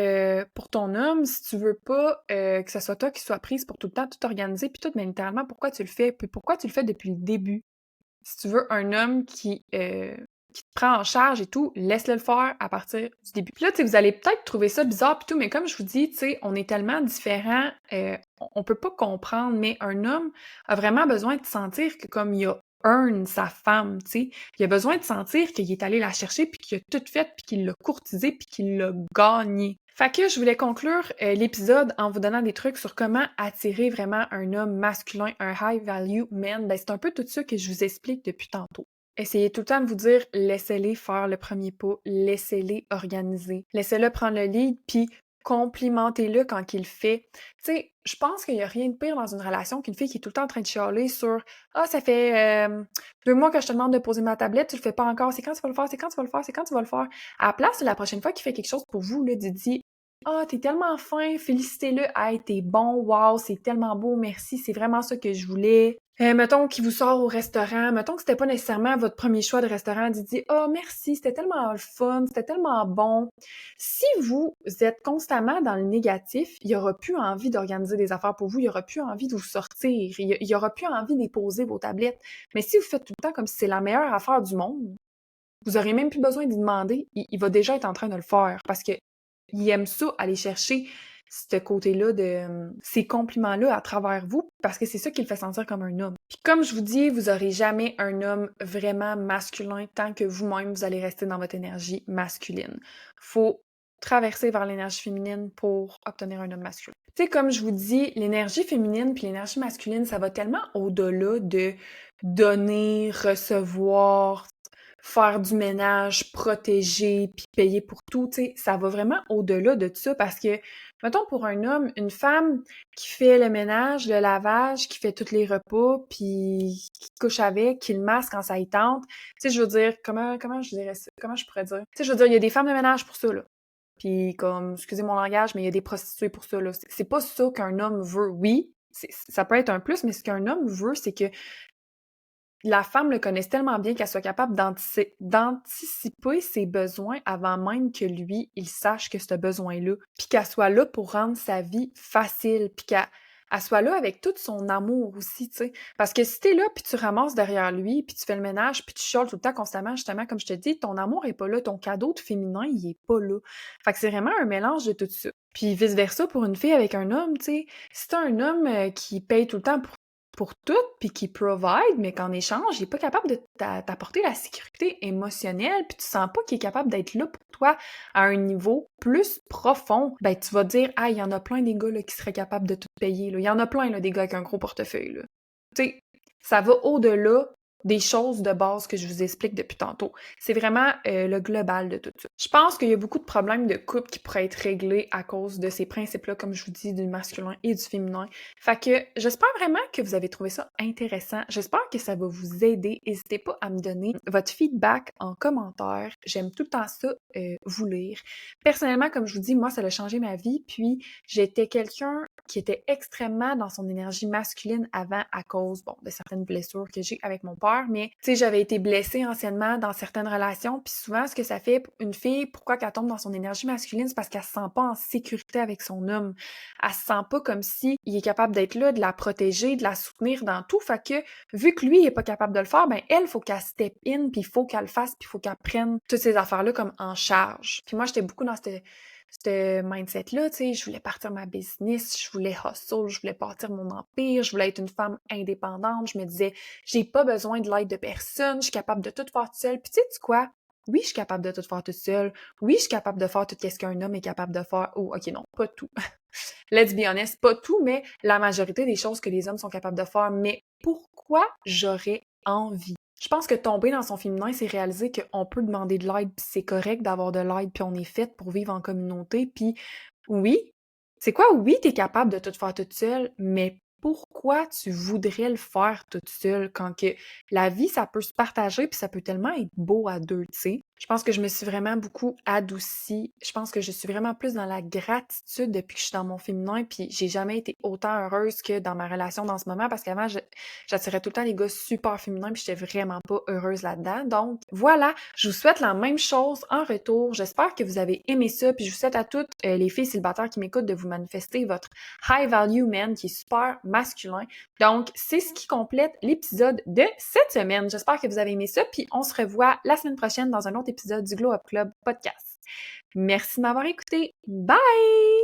ton homme, si tu veux pas que ce soit toi qui sois prise pour tout le temps, tout organiser, puis tout, mais littéralement, pourquoi tu le fais? Puis pourquoi tu le fais depuis le début? Si tu veux un homme qui te prend en charge et tout, laisse-le le faire à partir du début. Puis là, tu sais, vous allez peut-être trouver ça bizarre puis tout, mais comme je vous dis, tu sais, on est tellement différents, on peut pas comprendre, mais un homme a vraiment besoin de sentir que comme il a earn sa femme, tu sais, il a besoin de sentir qu'il est allé la chercher puis qu'il a tout fait puis qu'il l'a courtisée puis qu'il l'a gagnée. Fait que je voulais conclure l'épisode en vous donnant des trucs sur comment attirer vraiment un homme masculin, un high value man. Ben, c'est un peu tout ça que je vous explique depuis tantôt. Essayez tout le temps de vous dire, laissez-les faire le premier pas, laissez-les organiser, laissez-le prendre le lead, puis complimentez-le quand il le fait. Tu sais, je pense qu'il n'y a rien de pire dans une relation qu'une fille qui est tout le temps en train de chialer sur Ah, ça fait 2 mois que je te demande de poser ma tablette, tu le fais pas encore, c'est quand tu vas le faire, c'est quand tu vas le faire, c'est quand tu vas le faire. À la place, la prochaine fois qu'il fait quelque chose pour vous, là, dis Ah, t'es tellement fin, félicitez-le, hey, t'es bon, wow, c'est tellement beau, merci, c'est vraiment ça que je voulais. Mettons qu'il vous sort au restaurant, mettons que c'était pas nécessairement votre premier choix de restaurant, dites oh merci, c'était tellement le fun, c'était tellement bon. Si vous êtes constamment dans le négatif, il y aura plus envie d'organiser des affaires pour vous, il y aura plus envie de vous sortir, il y aura plus envie de déposer vos tablettes. Mais si vous faites tout le temps comme si c'est la meilleure affaire du monde, vous aurez même plus besoin d'y demander, il va déjà être en train de le faire parce que il aime ça, aller chercher ce côté-là de ces compliments-là à travers vous, parce que c'est ça qui le fait sentir comme un homme. Puis comme je vous dis, vous aurez jamais un homme vraiment masculin tant que vous-même, vous allez rester dans votre énergie masculine. Faut traverser vers l'énergie féminine pour obtenir un homme masculin. Tu sais, comme je vous dis, l'énergie féminine puis l'énergie masculine, ça va tellement au-delà de donner, recevoir, faire du ménage, protéger, puis payer pour tout, tu sais, ça va vraiment au-delà de ça parce que, mettons pour un homme, une femme qui fait le ménage, le lavage, qui fait tous les repas, puis qui couche avec, qui le masse quand ça y tente, tu sais, je veux dire, comment je dirais ça? Comment je pourrais dire? Tu sais, je veux dire, il y a des femmes de ménage pour ça, là. Puis comme, excusez mon langage, mais il y a des prostituées pour ça, là. C'est pas ça qu'un homme veut. Oui, ça peut être un plus, mais ce qu'un homme veut, c'est que la femme le connaisse tellement bien qu'elle soit capable d'anticiper ses besoins avant même que lui, il sache que ce besoin-là, puis qu'elle soit là pour rendre sa vie facile, puis qu'elle soit là avec tout son amour aussi, tu sais. Parce que si t'es là, puis tu ramasses derrière lui, puis tu fais le ménage, puis tu chiales tout le temps constamment, justement, comme je te dis, ton amour est pas là, ton cadeau de féminin, il est pas là. Fait que c'est vraiment un mélange de tout ça. Puis vice-versa pour une fille avec un homme, tu sais. Si t'as un homme qui paye tout le temps pour tout, puis qui provide, mais qu'en échange, il est pas capable de t'apporter la sécurité émotionnelle, puis tu sens pas qu'il est capable d'être là pour toi à un niveau plus profond, ben tu vas te dire ah, il y en a plein des gars là, qui seraient capables de tout payer là. Il y en a plein là, des gars avec un gros portefeuille là. Tu sais, ça va au-delà des choses de base que je vous explique depuis tantôt. C'est vraiment le global de tout ça. Je pense qu'il y a beaucoup de problèmes de couple qui pourraient être réglés à cause de ces principes-là, comme je vous dis, du masculin et du féminin. Fait que j'espère vraiment que vous avez trouvé ça intéressant. J'espère que ça va vous aider. N'hésitez pas à me donner votre feedback en commentaire. J'aime tout le temps ça, vous lire. Personnellement, comme je vous dis, moi, ça a changé ma vie. Puis, j'étais quelqu'un qui était extrêmement dans son énergie masculine avant à cause, bon, de certaines blessures que j'ai avec mon père. Mais, tu sais, j'avais été blessée anciennement dans certaines relations. Puis souvent, ce que ça fait, une fille, pourquoi qu'elle tombe dans son énergie masculine, c'est parce qu'elle se sent pas en sécurité avec son homme. Elle se sent pas comme si il est capable d'être là, de la protéger, de la soutenir dans tout. Fait que, vu que lui, il est pas capable de le faire, ben elle, faut qu'elle step in, puis il faut qu'elle le fasse, puis il faut qu'elle prenne toutes ces affaires-là comme en charge. Puis moi, j'étais beaucoup dans ce mindset-là, tu sais, je voulais partir ma business, je voulais hustle, je voulais partir mon empire, je voulais être une femme indépendante, je me disais, j'ai pas besoin de l'aide de personne, je suis capable de tout faire toute seule. Puis tu sais quoi? Oui, je suis capable de tout faire toute seule. Oui, je suis capable de faire tout ce qu'un homme est capable de faire. Oh, ok, non, pas tout. Let's be honest, pas tout, mais la majorité des choses que les hommes sont capables de faire. Mais pourquoi j'aurais envie? Je pense que tomber dans son féminin, c'est réaliser qu'on peut demander de l'aide, puis c'est correct d'avoir de l'aide, puis on est faite pour vivre en communauté. Puis oui, c'est quoi? Oui, t'es capable de tout faire toute seule, mais pourquoi tu voudrais le faire toute seule quand que la vie, ça peut se partager, puis ça peut tellement être beau à deux, tu sais? Je pense que je me suis vraiment beaucoup adoucie. Je pense que je suis vraiment plus dans la gratitude depuis que je suis dans mon féminin, puis j'ai jamais été autant heureuse que dans ma relation dans ce moment parce qu'avant, j'attirais tout le temps les gars super féminins, puis j'étais vraiment pas heureuse là-dedans. Donc voilà, je vous souhaite la même chose en retour. J'espère que vous avez aimé ça, puis je vous souhaite à toutes les filles célibataires qui m'écoutent de vous manifester votre high value man qui est super masculin. Donc, c'est ce qui complète l'épisode de cette semaine. J'espère que vous avez aimé ça, puis on se revoit la semaine prochaine dans un autre épisode du Glow Up Club podcast. Merci de m'avoir écouté. Bye!